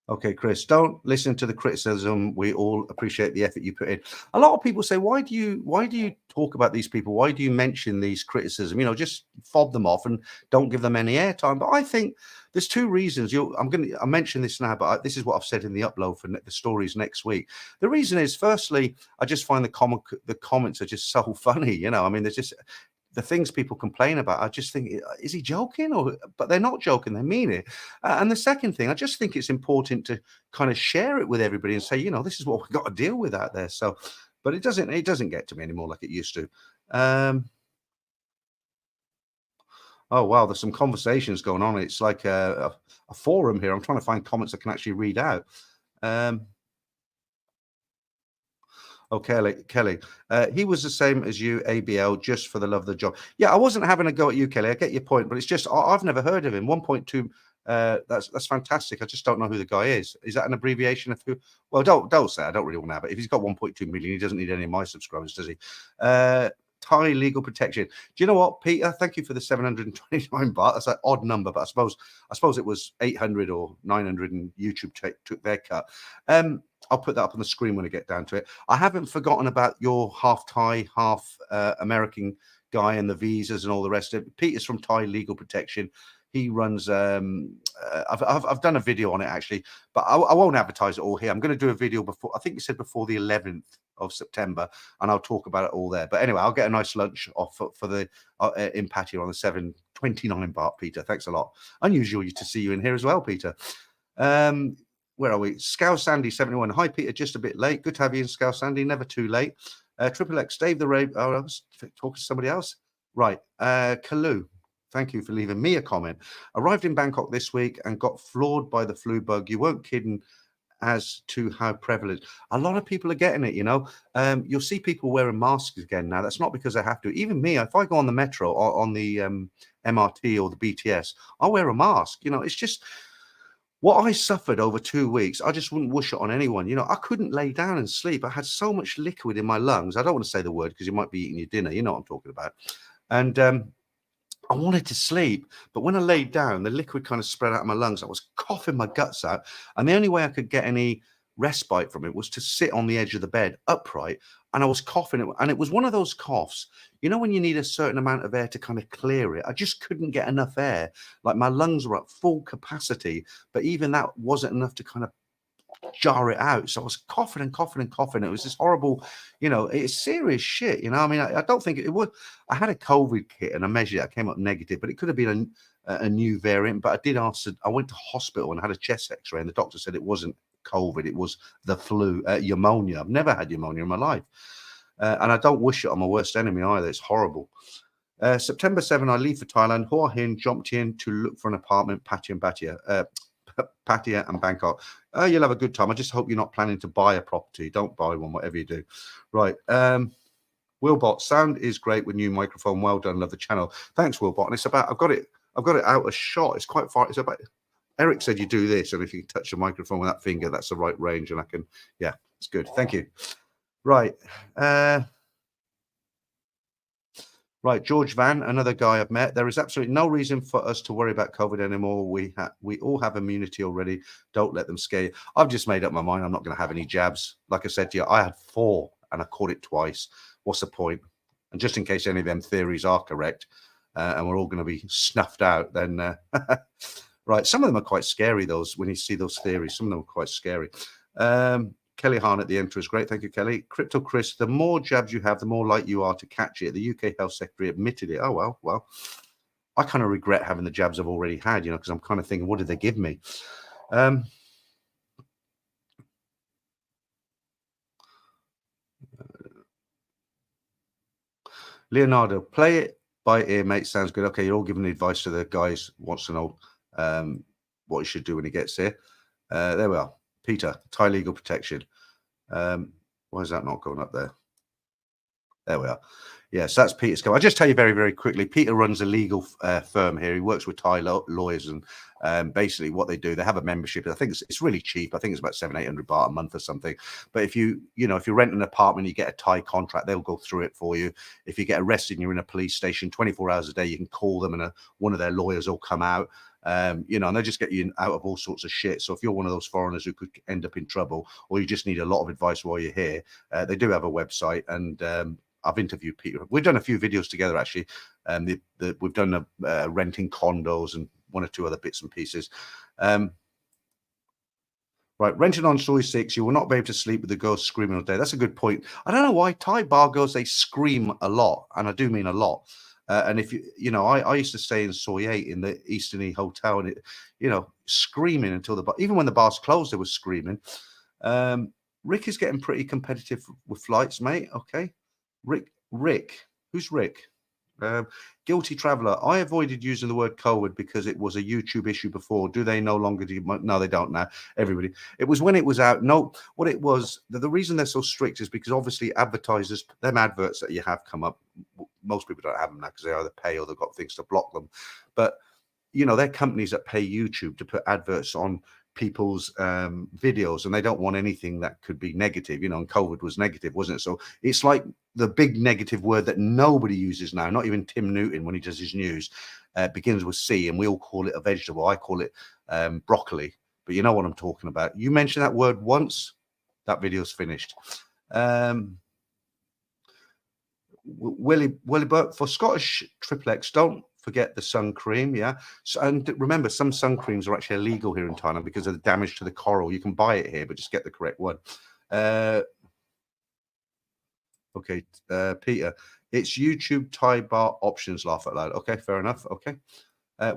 Okay, Chris, don't listen to the criticism. We all appreciate the effort you put in. A lot of people say, why do you talk about these people? Why do you mention these criticism? Just fob them off and don't give them any airtime. But I think there's 2 reasons. I mention this now, but this is what I've said in the upload for the stories next week. The reason is, firstly, I just find the comments are just so funny. I mean, there's just the things people complain about. I just think, is he joking? But they're not joking. They mean it. And the second thing, I just think it's important to kind of share it with everybody and say, this is what we've got to deal with out there. So, but it doesn't get to me anymore like it used to. Oh, wow. There's some conversations going on. It's like a forum here. I'm trying to find comments I can actually read out. Oh, Kelly. He was the same as you, ABL, just for the love of the job. Yeah, I wasn't having a go at you, Kelly. I get your point, but it's just I've never heard of him. 1.2. That's fantastic. I just don't know who the guy is. Is that an abbreviation of who? Well, don't say. I don't really want to have it. If he's got 1.2 million, he doesn't need any of my subscribers, does he? Thai legal protection. Do you know what, Peter? Thank you for the 729 baht. That's an odd number, but I suppose it was 800 or 900, and YouTube took their cut. I'll put that up on the screen when I get down to it. I haven't forgotten about your half Thai, half American guy and the visas and all the rest of it. Peter's from Thai Legal Protection. He runs. I've done a video on it actually, but I won't advertise it all here. I'm going to do a video before. I think you said before the 11th of September, and I'll talk about it all there. But anyway, I'll get a nice lunch off for the in Pattaya on the 729 baht. Peter, thanks a lot. Unusual to see you in here as well, Peter. Where are we? Scow Sandy 71. Hi, Peter. Just a bit late. Good to have you in, Scow Sandy. Never too late. Triple X Dave the Ray. Oh, I was talking to somebody else. Right. Kalu. Thank you for leaving me a comment. Arrived in Bangkok this week and got floored by the flu bug. You weren't kidding as to how prevalent. A lot of people are getting it, you know. You'll see people wearing masks again now. That's not because they have to. Even me, if I go on the metro or on the MRT or the BTS, I wear a mask. You know, it's just what I suffered over 2 weeks. I just wouldn't wish it on anyone. You know, I couldn't lay down and sleep. I had so much liquid in my lungs. I don't want to say the word because you might be eating your dinner. You know what I'm talking about. And I wanted to sleep, but when I laid down, the liquid kind of spread out of my lungs. I was coughing my guts out, and the only way I could get any respite from it was to sit on the edge of the bed upright, and I was coughing. And it was one of those coughs, you know, when you need a certain amount of air to kind of clear it. I just couldn't get enough air. Like my lungs were at full capacity, but even that wasn't enough to kind of jar it out. So I was coughing and coughing and coughing. It was this horrible, you know, it's serious shit. You know, I mean, I don't think it would. I had a COVID kit and I measured it. I came up negative, but it could have been a new variant. But I did ask. I went to hospital and had a chest X-ray, and the doctor said it wasn't COVID. It was the flu, pneumonia. I've never had pneumonia in my life, and I don't wish it on my worst enemy either. It's horrible. September 7, I leave for Thailand. Hua Hin jumped in to look for an apartment, Pattaya and Bangkok. You'll have a good time. I just hope you're not planning to buy a property. Don't buy one, whatever you do. Right. Wilbot, sound is great with new microphone. Well done. Love the channel. Thanks, Wilbot. And it's about, I've got it out a shot. It's quite far. It's about, Eric said you do this, and if you touch the microphone with that finger, that's the right range. And I can, yeah, it's good. Thank you. Right. Right, George Van, another guy I've met. There is absolutely no reason for us to worry about COVID anymore. We all have immunity already. Don't let them scare you. I've just made up my mind. I'm not going to have any jabs. Like I said to you, I had 4 and I caught it twice. What's the point? And just in case any of them theories are correct, and we're all going to be snuffed out, then right. Some of them are quite scary. Those when you see those theories, some of them are quite scary. Kelly Hahn at the intro is great. Thank you, Kelly. Crypto Chris, the more jabs you have, the more likely you are to catch it. The UK Health Secretary admitted it. Oh, well, I kind of regret having the jabs I've already had, you know, because I'm kind of thinking, what did they give me? Leonardo, play it by ear, mate. Sounds good. Okay, you're all giving advice to the guys who wants to know what he should do when he gets here. There we are. Peter, Thai Legal Protection. Why is that not going up there? There we are. Yes, that's Peter's come. I'll just tell you very, very quickly. Peter runs a legal firm here. He works with Thai lawyers, and basically what they do, they have a membership. I think it's really cheap. I think it's about 700-800 baht a month or something. But if you rent an apartment, you get a Thai contract, they'll go through it for you. If you get arrested and you're in a police station 24 hours a day, you can call them and one of their lawyers will come out. And they'll just get you out of all sorts of shit. So if you're one of those foreigners who could end up in trouble, or you just need a lot of advice while you're here, they do have a website, and I've interviewed Peter. We've done a few videos together, actually. We've done renting condos and 1 or 2 other bits and pieces. Right, renting on Soy 6, you will not be able to sleep with the girls screaming all day. That's a good point. I don't know why Thai bar girls, they scream a lot, and I do mean a lot. And if I used to stay in Soy 8 in the Eastern E Hotel, and screaming until even when the bars closed, they were screaming. Rick is getting pretty competitive with flights, mate. Okay, Rick, who's Rick? Guilty Traveler. I avoided using the word COVID because it was a YouTube issue before. Do they no longer do? No, they don't now. Everybody. It was when it was out. No, what it was. The reason they're so strict is because obviously advertisers, them adverts that you have come up. Most people don't have them now because they either pay or they've got things to block them. But they're companies that pay YouTube to put adverts on people's videos, and they don't want anything that could be negative, you know, and COVID was negative, wasn't it? So it's like the big negative word that nobody uses now, not even Tim Newton when he does his news, begins with C, and we all call it a vegetable. I call it broccoli, but you know what I'm talking about. You mention that word once, that video's finished. Willie Burke for Scottish Triple X, don't forget the sun cream. Yeah. So, and remember, some sun creams are actually illegal here in Thailand because of the damage to the coral. You can buy it here, but just get the correct one. Okay, Peter, it's YouTube Thai bar options, laugh out loud. Okay, fair enough. Okay.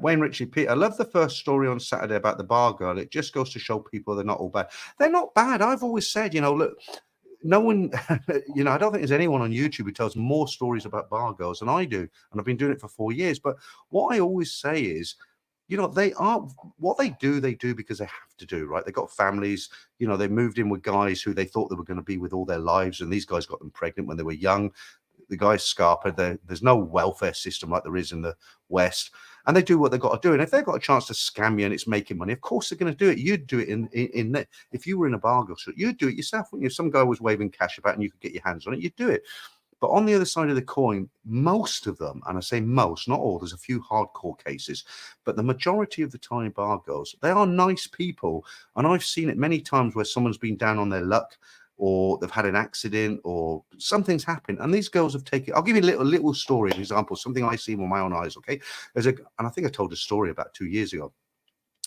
Wayne Ritchie, Peter, I love the first story on Saturday about the bar girl. It just goes to show people they're not all bad. They're not bad. I've always said, you know, look, no one, you know, I don't think there's anyone on YouTube who tells more stories about bar girls than I do. And I've been doing it for 4 years. But what I always say is, you know, they are what they do because they have to do, right? They got families, you know, they moved in with guys who they thought they were going to be with all their lives. And these guys got them pregnant when they were young. The guy's Scarpa, there's no welfare system like there is in the West. And they do what they've got to do. And if they've got a chance to scam you and it's making money, of course they're going to do it. You'd do it in if you were in a bar girl shop, you'd do it yourself, wouldn't you? If some guy was waving cash about and you could get your hands on it, you'd do it. But on the other side of the coin, most of them, and I say most, not all, there's a few hardcore cases, but the majority of the Thai bar girls, they are nice people. And I've seen it many times where someone's been down on their luck, or they've had an accident, or something's happened, and these girls have taken. I'll give you a little story, an example, something I see with my own eyes. Okay, and I think I told a story about 2 years ago,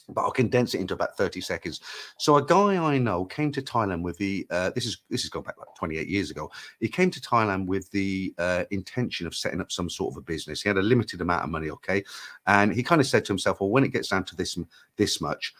but I'll condense it into about 30 seconds. So a guy I know came to Thailand with the this is going back like 28 years ago. He came to Thailand with the intention of setting up some sort of a business. He had a limited amount of money, okay, and he kind of said to himself, well, when it gets down to this much,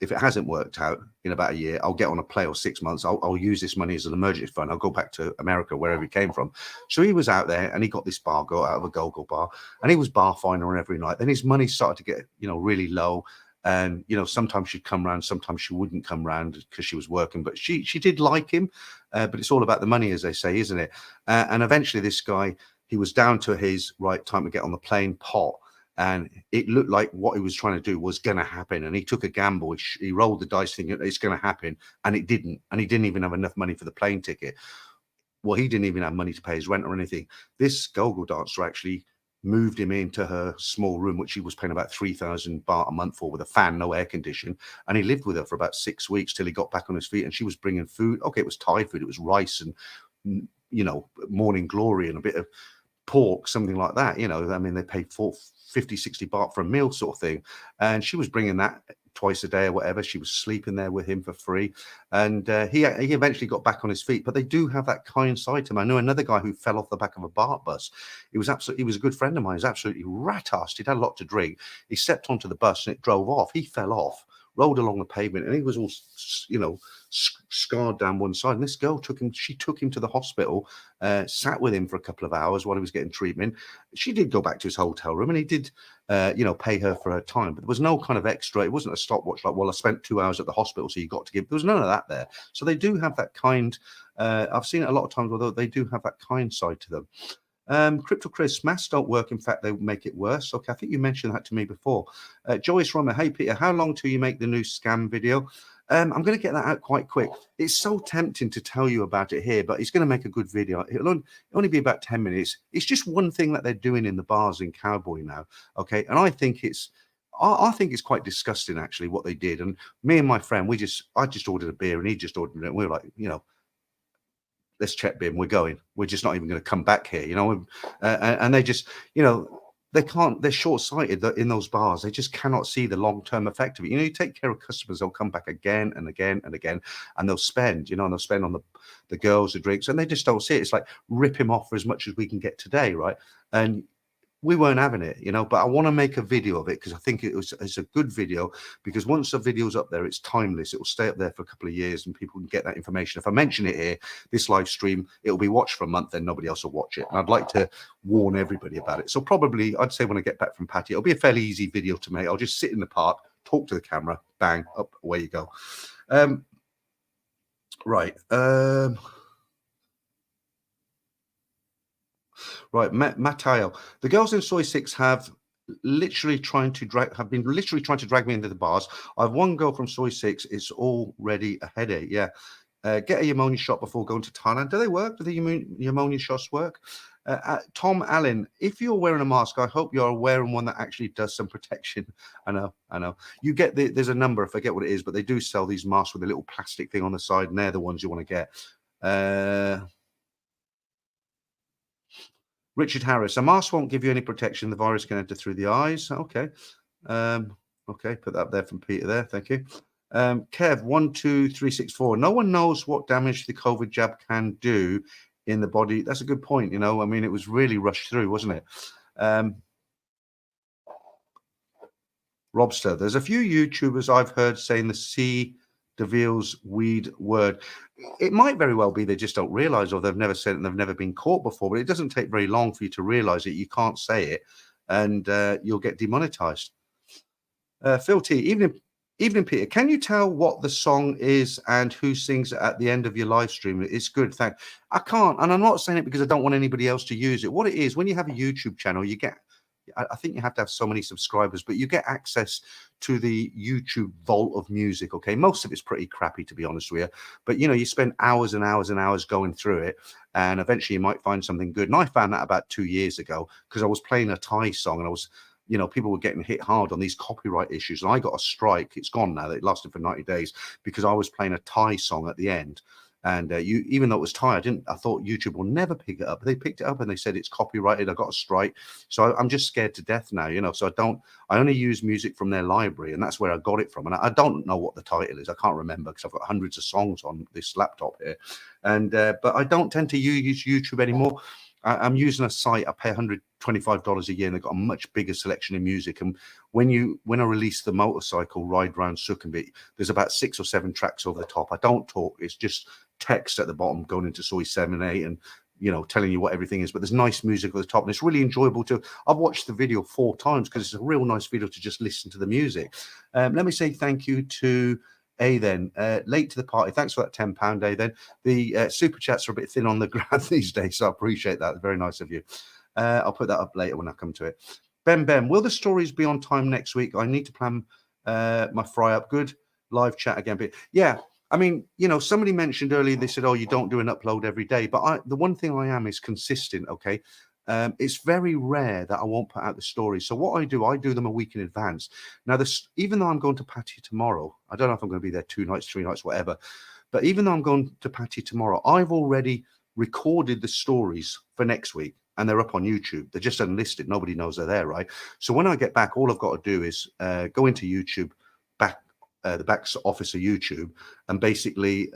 if it hasn't worked out in about a year, I'll get on a plane, or 6 months. I'll use this money as an emergency fund. I'll go back to America, wherever he came from. So he was out there and he got this bar girl out of a go-go bar, and he was bar finding her every night. Then his money started to get, you know, really low. And, you know, sometimes she'd come round, sometimes she wouldn't come round because she was working, but she did like him. But it's all about the money, as they say, isn't it? And eventually this guy, he was down to his right time to get on the plane pot. And it looked like what he was trying to do was going to happen. And he took a gamble. He rolled the dice thinking it's going to happen. And it didn't. And he didn't even have enough money for the plane ticket. Well, he didn't even have money to pay his rent or anything. This go-go dancer actually moved him into her small room, which she was paying about 3,000 baht a month for, with a fan, no air condition. And he lived with her for about 6 weeks till he got back on his feet. And she was bringing food. Okay, it was Thai food. It was rice and, you know, morning glory and a bit of pork, something like that. You know, I mean, they paid 50, 60 baht for a meal sort of thing. And she was bringing that twice a day or whatever. She was sleeping there with him for free. And he eventually got back on his feet. But they do have that kind side to him. I know another guy who fell off the back of a BART bus. He was a good friend of mine. He was absolutely rat-assed. He'd had a lot to drink. He stepped onto the bus and it drove off. He fell off, rolled along the pavement, and he was all, you know, scarred down one side. And this girl took him to the hospital, sat with him for a couple of hours while he was getting treatment. She did go back to his hotel room, and he did, you know, pay her for her time. But there was no kind of extra. It wasn't a stopwatch like, well, I spent 2 hours at the hospital, so you got to give. There was none of that there. So they do have that kind. I've seen it a lot of times, although they do have that kind side to them. Crypto Chris, masks don't work. In fact, they make it worse. Okay, I think you mentioned that to me before. Joyce Romer, hey Peter, how long till you make the new scam video? I'm going to get that out quite quick. It's so tempting to tell you about it here, but it's going to make a good video. It'll only be about 10 minutes. It's just one thing that they're doing in the bars in Cowboy now. Okay, and I think it's quite disgusting actually what they did. And me and my friend, I just ordered a beer and he just ordered it. And we were like, you know, let's check bin. We're going. We're just not even going to come back here, you know. And they just, you know, they can't. They're short-sighted in those bars. They just cannot see the long-term effect of it. You know, you take care of customers, they'll come back again and again and again, and they'll spend. You know, and they'll spend on the girls, the drinks, and they just don't see it. It's like rip him off for as much as we can get today, right? And we weren't having it, you know, but I want to make a video of it because I think it's a good video, because once the video's up there, it's timeless. It will stay up there for a couple of years and people can get that information. If I mention it here, this live stream, it'll be watched for a month, then nobody else will watch it. And I'd like to warn everybody about it. So probably, I'd say when I get back from Pattaya, it'll be a fairly easy video to make. I'll just sit in the park, talk to the camera, bang, up, away you go. Right. Right, Matteo. The girls in Soy 6 have have been literally trying to drag me into the bars. I've one girl from Soy 6. It's already a headache. Yeah. Get a pneumonia shot before going to Thailand. Do they work? Do the pneumonia shots work? Tom Allen, if you're wearing a mask, I hope you're wearing one that actually does some protection. I know. You get there's a number, I forget what it is, but they do sell these masks with a little plastic thing on the side, and they're the ones you want to get. Richard Harris, a mask won't give you any protection. The virus can enter through the eyes. Okay. Okay, put that there from Peter there. Thank you. Kev, 12364. No one knows what damage the COVID jab can do in the body. That's a good point. You know, I mean, it was really rushed through, wasn't it? Robster, there's a few YouTubers I've heard saying the C. DeVille's weed word. It might very well be they just don't realize, or they've never said it and they've never been caught before, but it doesn't take very long for you to realize it. You can't say it and you'll get demonetized. Phil T, evening, Peter. Can you tell what the song is and who sings it at the end of your live stream? It's good. Thanks. I can't, and I'm not saying it because I don't want anybody else to use it. What it is, when you have a YouTube channel, you get, I think you have to have so many subscribers, but you get access to the YouTube vault of music. Okay, most of it's pretty crappy, to be honest with you, but you know, you spend hours and hours and hours going through it, and eventually you might find something good. And I found that about 2 years ago because I was playing a Thai song, and I was, you know, people were getting hit hard on these copyright issues, and I got a strike. It's gone now. It lasted for 90 days because I was playing a Thai song at the end. And even though it was Thai, I thought YouTube will never pick it up. They picked it up and they said it's copyrighted. I got a strike. So I'm just scared to death now, you know. So I only use music from their library, and that's where I got it from. And I don't know what the title is. I can't remember because I've got hundreds of songs on this laptop here. And but I don't tend to use YouTube anymore. I'm using a site. I pay $125 a year, and they've got a much bigger selection of music. And when I release the motorcycle ride round Sukhumvit, there's about 6 or 7 tracks over the top. I don't talk. It's just text at the bottom going into Soy 7, 8, and you know, telling you what everything is. But there's nice music at the top, and it's really enjoyable to. I've watched the video 4 times because it's a real nice video to just listen to the music. Let me say thank you to then late to the party. Thanks for that £10 then. The super chats are a bit thin on the ground these days, so I appreciate that. Very nice of you. I'll put that up later when I come to it. Ben, will the stories be on time next week? I need to plan my fry up. Good live chat again. But yeah, I mean, you know, somebody mentioned earlier, they said, oh, you don't do an upload every day. But the one thing I am is consistent, okay? It's very rare that I won't put out the stories. So what I do them a week in advance. Now, even though I'm going to Pattaya tomorrow, I don't know if I'm going to be there 2 nights, 3 nights, whatever. But even though I'm going to Pattaya tomorrow, I've already recorded the stories for next week, and they're up on YouTube. They're just unlisted. Nobody knows they're there, right? So when I get back, all I've got to do is go into YouTube, the back office of YouTube, and basically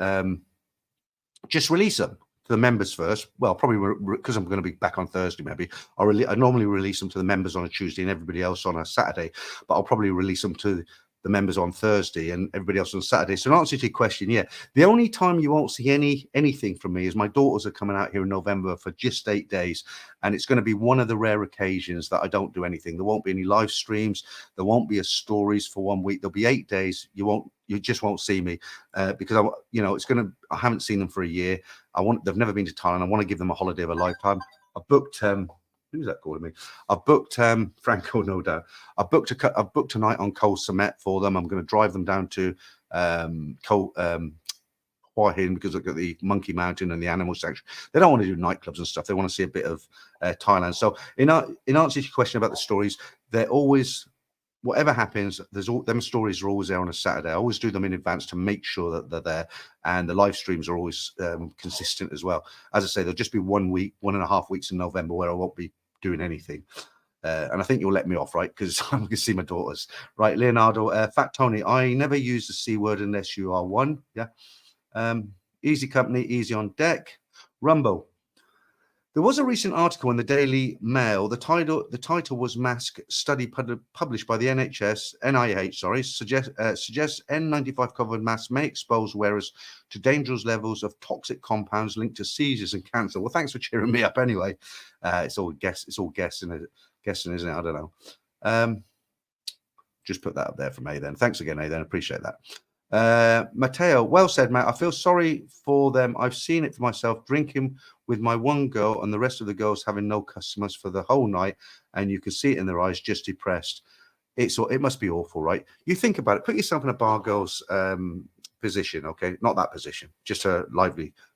just release them to the members first. Well, probably because I'm going to be back on Thursday, maybe I normally release them to the members on a Tuesday and everybody else on a Saturday, but I'll probably release them to the members on Thursday and everybody else on Saturday. So in answer to your question, yeah, the only time you won't see anything from me is my daughters are coming out here in November for just 8 days, and it's going to be one of the rare occasions that I don't do anything. There won't be any live streams. There won't be a stories for 1 week. There'll be 8 days. You just won't see me because I haven't seen them for a year. They've never been to Thailand. I want to give them a holiday of a lifetime. I booked who's that calling me? I booked Franco, no doubt. I booked a night on Koh Samet for them. I'm going to drive them down to Hua Hin because I've got the Monkey Mountain and the animal section. They don't want to do nightclubs and stuff. They want to see a bit of Thailand. So in answer to your question about the stories, they're always, whatever happens, them stories are always there on a Saturday. I always do them in advance to make sure that they're there, and the live streams are always consistent as well. As I say, there'll just be 1 week, 1.5 weeks in November where I won't be doing anything. And I think you'll let me off, right? Because I'm going to see my daughters. Right, Leonardo, Fat Tony, I never use the C word unless you are one. Yeah. Easy company, easy on deck. Rumbo. There was a recent article in the Daily Mail. The title was "Mask Study published by the NIH, suggests N95 covered masks may expose wearers to dangerous levels of toxic compounds linked to seizures and cancer." Well, thanks for cheering me up anyway. It's all guessing, isn't it? I don't know. Just put that up there from Then. Thanks again, Then. Appreciate that. Mateo, well said, Matt. I feel sorry for them. I've seen it for myself, drinking with my one girl and the rest of the girls having no customers for the whole night, and you can see it in their eyes, just depressed. It must be awful, right? You think about it. Put yourself in a bar girl's position, okay? Not that position, just a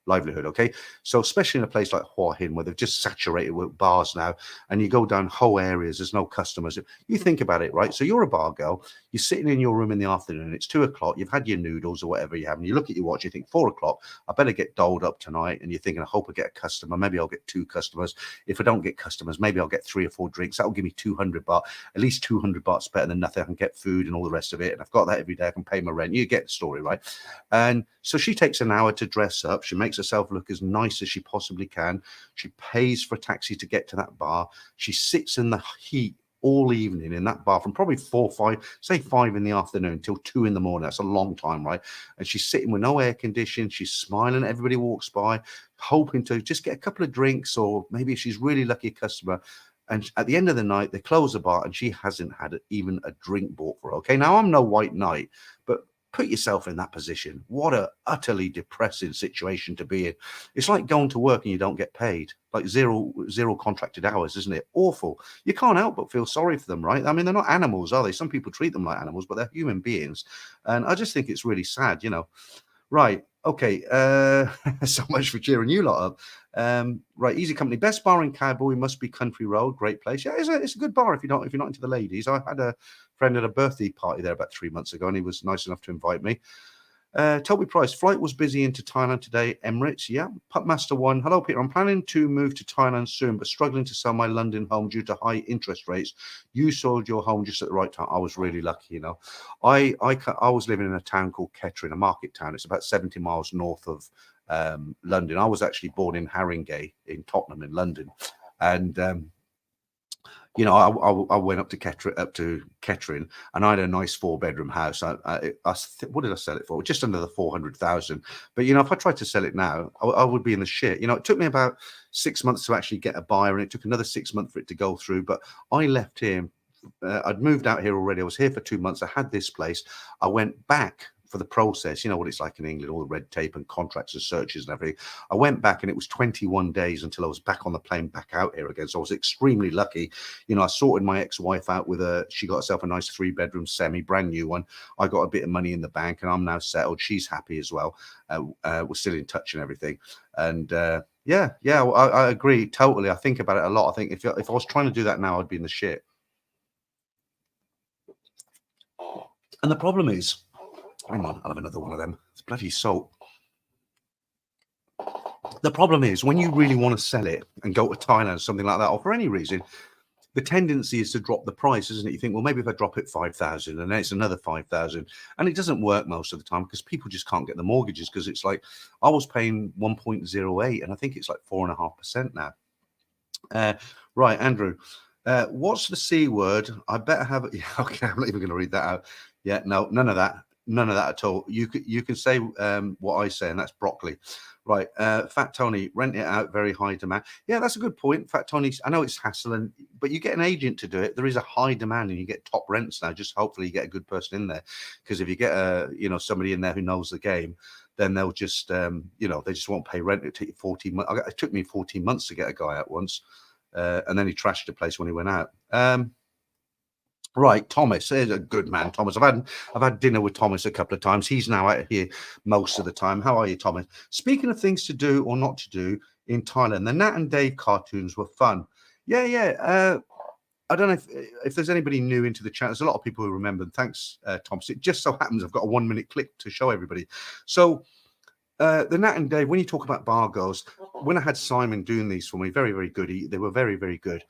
livelihood, okay? So especially in a place like Hua Hin, where they've just saturated with bars now, and you go down whole areas, there's no customers. You think about it, right? So you're a bar girl, you're sitting in your room in the afternoon, it's 2 o'clock, you've had your noodles or whatever you have, and you look at your watch, you think 4 o'clock, I better get doled up tonight, and you're thinking, I hope I get a customer, maybe I'll get 2 customers. If I don't get customers, maybe I'll get 3 or 4 drinks. That'll give me 200 baht. At least 200 baht's better than nothing. I can get food and all the rest of it, and I've got that every day. I can pay my rent. You get the story, right? And so she takes an hour to dress up. She makes herself look as nice as she possibly can. She pays for a taxi to get to that bar. She sits in the heat all evening in that bar from probably 4, 5, say 5 in the afternoon till 2 in the morning. That's a long time, right? And she's sitting with no air conditioning. She's smiling. Everybody walks by, hoping to just get a couple of drinks, or maybe if she's really lucky, a customer. And at the end of the night, they close the bar and she hasn't had even a drink bought for her. Okay, now I'm no white knight, but put yourself in that position. What a utterly depressing situation to be in. It's like going to work and you don't get paid, like zero contracted hours, isn't it? Awful. You can't help but feel sorry for them, right? I mean, they're not animals, are they? Some people treat them like animals, but they're human beings. And I just think it's really sad, you know. Right. Okay. So much for cheering you lot up. Right. Easy Company. Best bar in Cowboy must be Country Road. Great place. Yeah, it's a good bar if you're not into the ladies. I had a friend at a birthday party there about 3 months ago, and he was nice enough to invite me. Toby Price, flight was busy into Thailand today. Emirates, yeah. Pupmaster 1, hello Peter. I'm planning to move to Thailand soon, but struggling to sell my London home due to high interest rates. You sold your home just at the right time. I was really lucky, you know. I was living in a town called Kettering, a market town. It's about 70 miles north of London. I was actually born in Haringey in Tottenham in London, and you know, I went up to Kettering, and I had a nice 4-bedroom house. What did I sell it for? Just under the 400,000. But you know, if I tried to sell it now, I would be in the shit. You know, it took me about 6 months to actually get a buyer, and it took another 6 months for it to go through. But I left here. I'd moved out here already. I was here for 2 months. I had this place. I went back for the process. You know what it's like in England, all the red tape and contracts and searches and everything. I went back, and it was 21 days until I was back on the plane back out here again. So I was extremely lucky. You know, I sorted my ex-wife out she got herself a nice 3-bedroom semi, brand new one. I got a bit of money in the bank, and I'm now settled. She's happy as well. We're still in touch and everything. And yeah, I agree totally. I think about it a lot. I think if I was trying to do that now, I'd be in the shit. And the problem is, hang on, I'll have another one of them. It's bloody salt. The problem is, when you really want to sell it and go to Thailand, something like that, or for any reason, the tendency is to drop the price, isn't it? You think, well, maybe if I drop it 5,000 and then it's another 5,000. And it doesn't work most of the time because people just can't get the mortgages, because it's like, I was paying 1.08 and I think it's like 4.5% now. Right, Andrew. What's the C word? I better have it. Yeah, okay, I'm not even going to read that out. Yeah, no, none of that. None of that at all. You can say what I say, and that's broccoli. Right. Fat Tony, rent it out, very high demand. Yeah, that's a good point. Fat Tony, I know it's hassle, but you get an agent to do it. There is a high demand, and you get top rents now. Just hopefully you get a good person in there, because if you get somebody in there who knows the game, then they'll just they just won't pay rent. It took you 14 months. It took me 14 months to get a guy out once, and then he trashed the place when he went out. Right, Thomas is a good man. Thomas, I've had dinner with Thomas a couple of times. He's now out here most of the time. How are you, Thomas? Speaking of things to do or not to do in Thailand, the Nat and Dave cartoons were fun. Yeah. I don't know if there's anybody new into the chat. There's a lot of people who remember. Thanks, Thomas. It just so happens I've got a 1-minute clip to show everybody. So the Nat and Dave, when you talk about bar girls, when I had Simon doing these for me, very, very good. They were very, very good.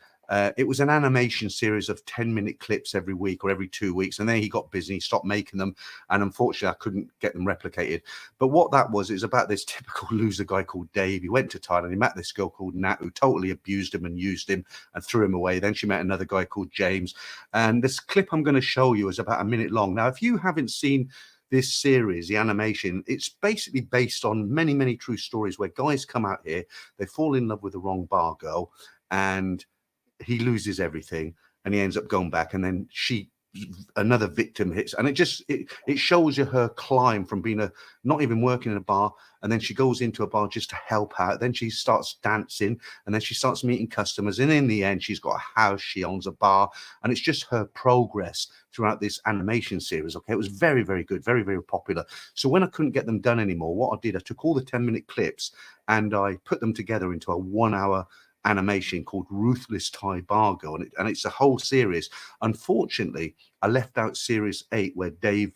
It was an animation series of 10-minute clips every week or every 2 weeks. And then he got busy, he stopped making them. And unfortunately, I couldn't get them replicated. But what that was, it was about this typical loser guy called Dave. He went to Thailand. He met this girl called Nat, who totally abused him and used him and threw him away. Then she met another guy called James. And this clip I'm going to show you is about a minute long. Now, if you haven't seen this series, the animation, it's basically based on many, many true stories where guys come out here, they fall in love with the wrong bar girl, and he loses everything, and he ends up going back, and then she another victim hits, and it shows you her climb from being not even working in a bar, and then she goes into a bar just to help out. Then she starts dancing, and then she starts meeting customers, and in the end, she's got a house, she owns a bar, and it's just her progress throughout this animation series. Okay, it was very, very good, very, very popular. So when I couldn't get them done anymore, what I did, I took all the 10-minute clips and I put them together into a 1-hour animation called Ruthless Thai Bar Girl, and it's a whole series. Unfortunately, I left out series 8 where Dave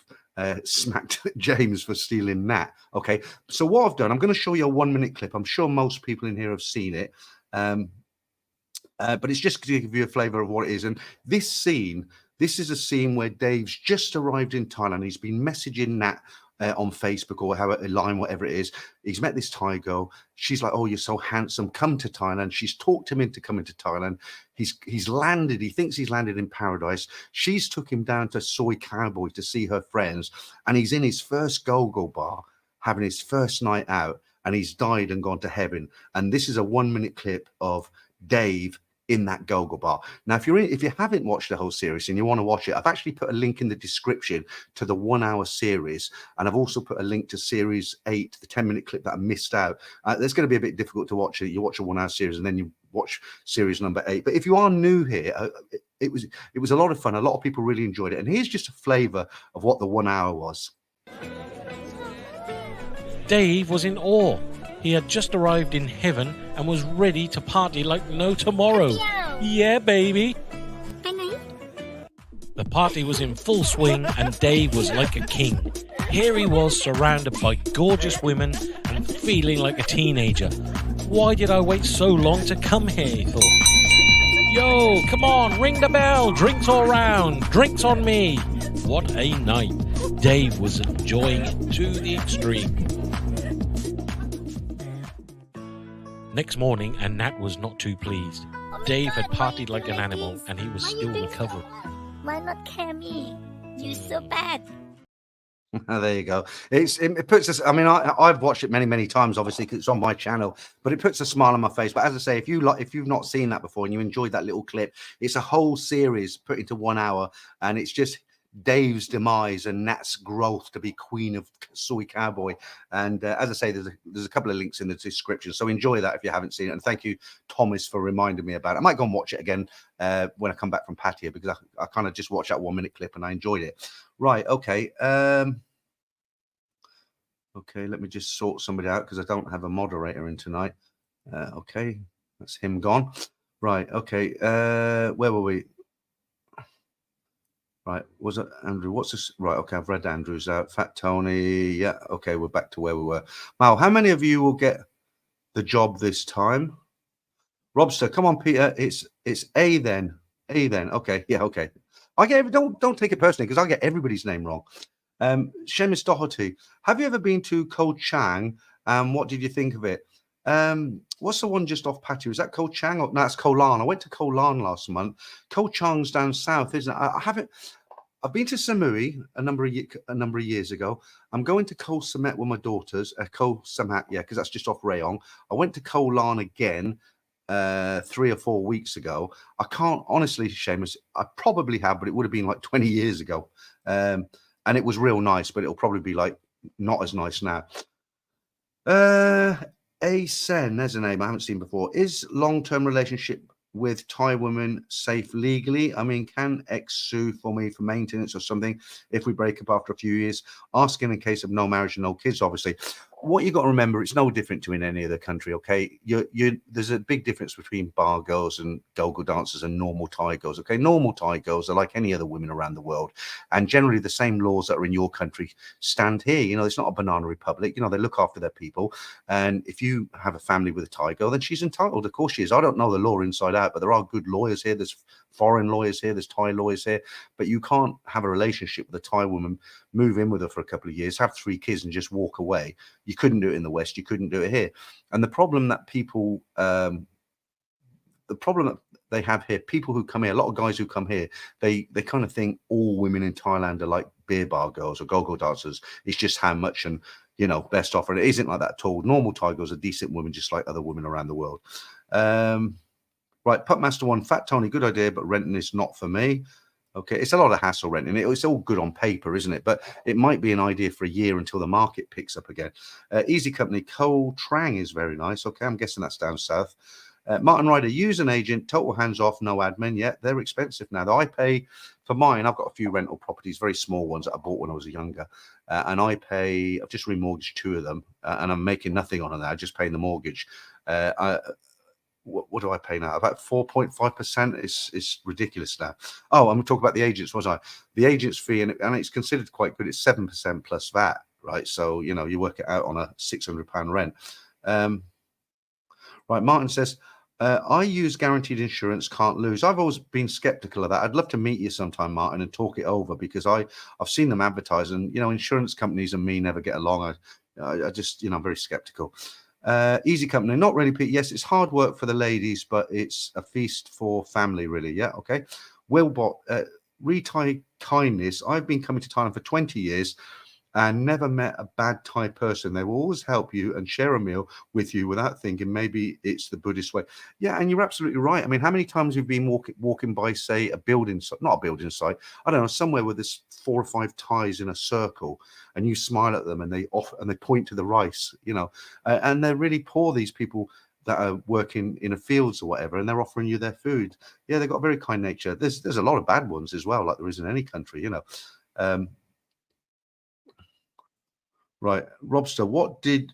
smacked James for stealing Nat. Okay, so what I've done, I'm going to show you a 1-minute clip. I'm sure most people in here have seen it, but it's just to give you a flavor of what it is. And this is a scene where Dave's just arrived in Thailand. He's been messaging Nat on Facebook or however, line, whatever it is. He's met this Thai girl. She's like, "Oh, you're so handsome. Come to Thailand." She's talked him into coming to Thailand. He's landed. He thinks he's landed in paradise. She's took him down to Soy Cowboy to see her friends, and he's in his first go-go bar, having his first night out, and he's died and gone to heaven. And this is a 1-minute clip of Dave in that go-go bar. Now, if you haven't watched the whole series and you want to watch it, I've actually put a link in the description to the 1-hour series, and I've also put a link to series 8, the 10-minute clip that I missed out. That's going to be a bit difficult to watch it. You watch a 1-hour series and then you watch series number 8. But if you are new here, it was a lot of fun. A lot of people really enjoyed it. And here's just a flavor of what the 1 hour was. Dave was in awe. He had just arrived in heaven and was ready to party like no tomorrow. Yeah, baby. The party was in full swing and Dave was like a king. Here he was, surrounded by gorgeous women and feeling like a teenager. Why did I wait so long to come here, he thought. Yo, come on, ring the bell. Drinks all round. Drinks on me. What a night. Dave was enjoying it to the extreme. Next morning, and Nat was not too pleased. Dave had partied like an animal, and he was still recovering. Why not care me? You're so bad. There you go. It puts us. I mean, I've watched it many, many times, obviously, because it's on my channel. But it puts a smile on my face. But as I say, if you've not seen that before and you enjoyed that little clip, it's a whole series put into 1 hour, and it's just Dave's demise and Nat's growth to be queen of Soy Cowboy. And as I say, there's a couple of links in the description, so enjoy that if you haven't seen it. And thank you, Thomas, for reminding me about it. I might go and watch it again when I come back from Pattaya, because I kind of just watched that 1-minute clip and I enjoyed it. Right, okay. Okay, let me just sort somebody out because I don't have a moderator in tonight. Okay, that's him gone. Right, okay. Where were we? Right, was it Andrew? What's this? Right, okay, I've read Andrew's out. Fat Tony, yeah, okay, we're back to where we were. Wow, how many of you will get the job this time? Robster, come on, Peter. It's A then. A then. Okay, yeah, okay. Don't take it personally because I get everybody's name wrong. Seamus Doherty, have you ever been to Koh Chang? What did you think of it? What's the one just off Pattaya? Is that Koh Chang? Or, no, that's Koh Larn. I went to Koh Larn last month. Koh Chang's down south, isn't it? I've been to Samui a number of years ago. I'm going to Koh Samet with my daughters. Koh Samet, yeah, because that's just off Rayong. I went to Koh Larn again 3 or 4 weeks ago. I can't honestly, Seamus, I probably have, but it would have been like 20 years ago. And it was real nice, but it'll probably be like not as nice now. Sen, there's a name I haven't seen before. Is long-term relationship with Thai women safe legally? I mean, can ex sue for me for maintenance or something if we break up after a few years? Asking in case of no marriage and no kids, obviously. What you got to remember, it's no different to in any other country, okay? There's a big difference between bar girls and go-go dancers and normal Thai girls, okay? Normal Thai girls are like any other women around the world, and generally the same laws that are in your country stand here. You know, it's not a banana republic. You know, they look after their people, and if you have a family with a Thai girl, then she's entitled. Of course she is. I don't know the law inside out, but there are good lawyers here. There's foreign lawyers here. There's Thai lawyers here. But you can't have a relationship with a Thai woman, move in with her for a couple of years, have 3 kids and just walk away. You couldn't do it in the West. You couldn't do it here. And the problem that people, the problem that they have here, people who come here, a lot of guys who come here, they kind of think all women in Thailand are like beer bar girls or go-go dancers. It's just how much and, you know, best offer. And it isn't like that at all. Normal Thai girls are decent women, just like other women around the world. Right, Pupmaster 1, Fat Tony, good idea, but renting is not for me. Okay, it's a lot of hassle renting it. It's all good on paper, isn't it? But it might be an idea for a year until the market picks up again. Easy Company, Cole Trang is very nice. Okay, I'm guessing that's down south. Martin Ryder, use an agent, total hands off, no admin. Yeah, they're expensive now. Though I pay for mine. I've got a few rental properties, very small ones that I bought when I was younger, and I've just remortgaged 2 of them, and I'm making nothing on it now, just paying the mortgage. What do I pay now? About 4.5%. It's ridiculous now. Oh, I'm talking about the agents, was I? The agent's fee, and it's considered quite good. It's 7% plus VAT, right? So you work it out on a £600 rent. Right, Martin says, I use guaranteed insurance, can't lose. I've always been skeptical of that. I'd love to meet you sometime, Martin, and talk it over, because I've seen them advertise, and insurance companies and me never get along. I just I'm very skeptical. Easy Company, not really, Pete. Yes, it's hard work for the ladies, but it's a feast for family, really. Yeah, okay. Wilbot, Thai kindness. I've been coming to Thailand for 20 years and never met a bad Thai person. They will always help you and share a meal with you without thinking maybe it's the Buddhist way. Yeah, and you're absolutely right. I mean, how many times have you been walking by, say, a building, not a building site, I don't know, somewhere where there's 4 or 5 Thais in a circle, and you smile at them and they point to the rice, and they're really poor, these people that are working in a fields or whatever, and they're offering you their food. Yeah, they've got a very kind nature. There's a lot of bad ones as well, like there is in any country, Right, Robster, what did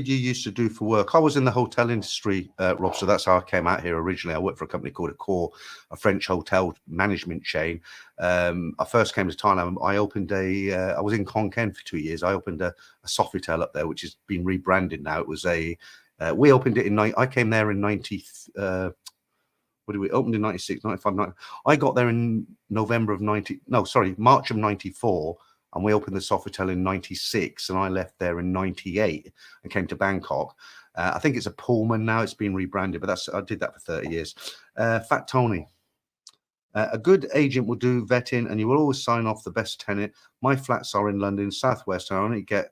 you used to do for work? I was in the hotel industry, Robster. That's how I came out here originally. I worked for a company called Accor, a French hotel management chain. I first came to Thailand. I opened I was in Khon Kaen for 2 years. I opened a Sofitel up there, which has been rebranded now. It was we opened it I came there in 90. We opened in 96, 95, 90. I got there in March of 94. And we opened the Sofitel in 96, and I left there in 98 and came to Bangkok. I think it's a Pullman now. It's been rebranded, but I did that for 30 years. Fat Tony. A good agent will do vetting, and you will always sign off the best tenant. My flats are in London, Southwest. I only get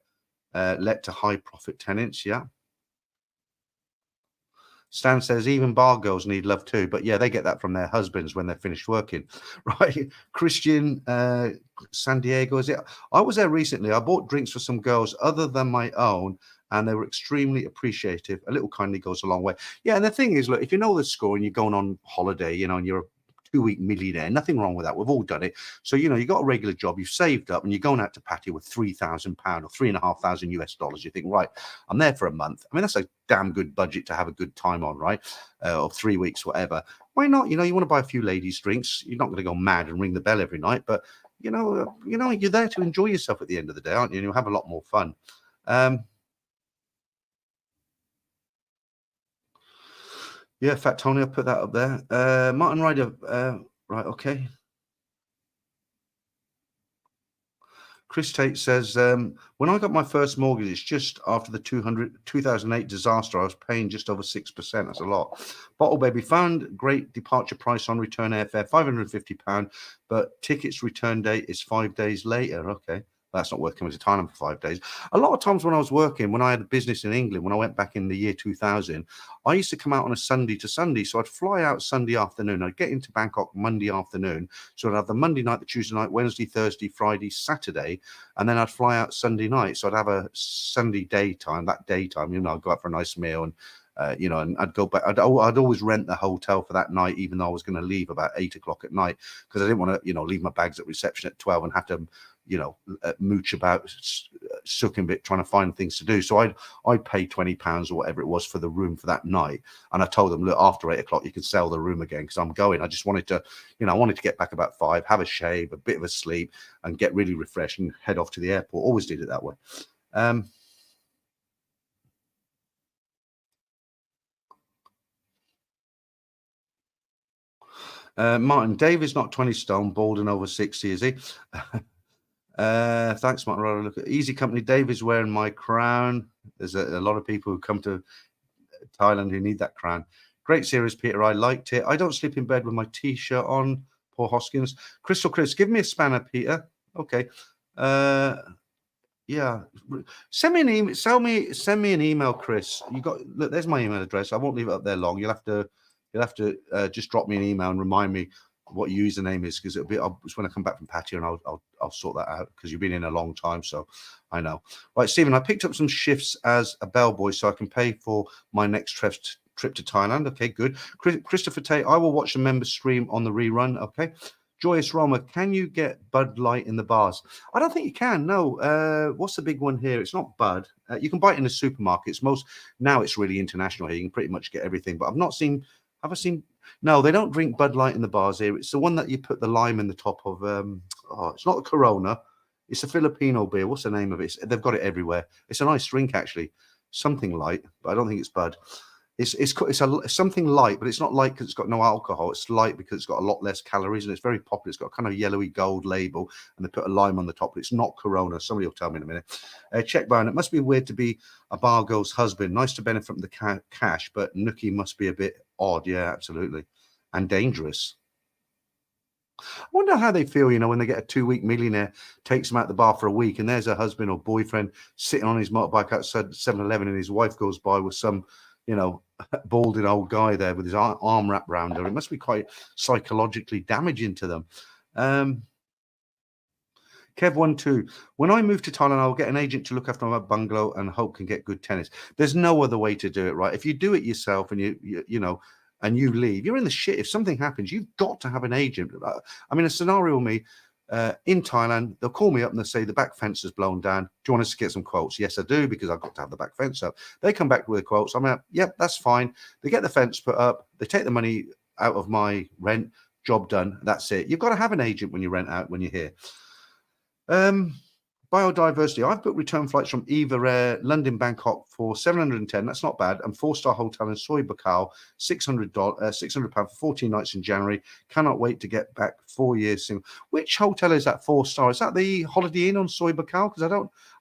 let to high profit tenants. Yeah. Stan says even bar girls need love too, but yeah, they get that from their husbands when they're finished working, right? Christian, San Diego, is it? I was there recently. I bought drinks for some girls other than my own, and they were extremely appreciative. A little kindly goes a long way. Yeah, and the thing is, look, if you know the score and you're going on holiday, and you're a 2-week millionaire, nothing wrong with that. We've all done it. So, you got a regular job, you've saved up, and you're going out to Pattaya with £3,000 or $3,500 US. You think, right, I'm there for a month. I mean, that's a damn good budget to have a good time on, right? Or 3 weeks, whatever. Why not? You want to buy a few ladies' drinks. You're not going to go mad and ring the bell every night, but you're there to enjoy yourself at the end of the day, aren't you? And you'll have a lot more fun. Yeah, Fat Tony, I'll put that up there. Martin Ryder, right, okay. Chris Tate says, when I got my first mortgage, it's just after the 2008 disaster, I was paying just over 6%. That's a lot. Bottle Baby found great departure price on return airfare, £550, but tickets return date is 5 days later. Okay. That's not worth coming to Thailand for 5 days. A lot of times when I was working, when I had a business in England, when I went back in the year 2000, I used to come out on a Sunday to Sunday. So I'd fly out Sunday afternoon. I'd get into Bangkok Monday afternoon. So I'd have the Monday night, the Tuesday night, Wednesday, Thursday, Friday, Saturday. And then I'd fly out Sunday night. So I'd have a Sunday daytime, I'd go out for a nice meal and and I'd go back. I'd always rent the hotel for that night, even though I was going to leave about 8 o'clock at night, because I didn't want to, leave my bags at reception at 12 and have to, mooch about, sucking bit, trying to find things to do. So I'd pay £20 or whatever it was for the room for that night, and I told them, look, after 8 o'clock you can sell the room again because I'm going. I just wanted to, I wanted to get back about 5, have a shave, a bit of a sleep, and get really refreshed and head off to the airport. Always did it that way. Martin, Dave is not 20 stone, bald and over 60, is he? Thanks, Martin. Look at Easy Company. Dave is wearing my crown. There's a lot of people who come to Thailand who need that crown. Great series, Peter. I liked it. I don't sleep in bed with my t-shirt on. Poor Hoskins. Crystal Chris, give me a spanner, Peter. Okay. Yeah. Send me an email. Send me an email, Chris. Look, there's my email address. I won't leave it up there long. You'll have to just drop me an email and remind me what your username is, because it's when I come back from Pattaya, and I'll sort that out, because you've been in a long time, so I know. Right, Stephen, I picked up some shifts as a bellboy so I can pay for my next trip to Thailand. Okay, good. Christopher Tate, I will watch the member stream on the rerun. Okay. Joyous Roma, can you get Bud Light in the bars? I don't think you can. No. What's the big one here? It's not Bud. You can buy it in the supermarkets. Now it's really international here. You can pretty much get everything. But I've not seen. Have I seen? No, they don't drink Bud Light in the bars here. It's the one that you put the lime in the top of. It's not the Corona. It's a Filipino beer. What's the name of it? They've got it everywhere. It's a nice drink, actually. Something light, but I don't think it's Bud. It's something light, but it's not light because it's got no alcohol. It's light because it's got a lot less calories, and it's very popular. It's got kind of yellowy gold label, and they put a lime on the top. But it's not Corona. Somebody will tell me in a minute. Check Byron. It must be weird to be a bar girl's husband. Nice to benefit from the cash, but Nookie must be a bit odd. Yeah, absolutely, and dangerous. I wonder how they feel, when they get a 2-week millionaire, takes them out the bar for a week, and there's a husband or boyfriend sitting on his motorbike outside 7-Eleven, and his wife goes by with some, balding old guy there with his arm wrapped around her. It must be quite psychologically damaging to them. Kev12, when I move to Thailand, I'll get an agent to look after my bungalow and hope can get good tennis. There's no other way to do it, right? If you do it yourself and and you leave, you're in the shit. If something happens, you've got to have an agent. I mean, a scenario with me in Thailand, they'll call me up and they'll say the back fence is blown down. Do you want us to get some quotes? Yes, I do, because I've got to have the back fence up. They come back with the quotes. I'm like, yep, that's fine. They get the fence put up. They take the money out of my rent. Job done. That's it. You've got to have an agent when you rent out when you're here. Biodiversity. I've booked return flights from Eva Air, London, Bangkok for 710. That's not bad. And 4-star hotel in Soy Buakhao, £600 for 14 nights in January. Cannot wait to get back. 4 years single. Which hotel is that 4-star? Is that the Holiday Inn on Soy Buakhao? Because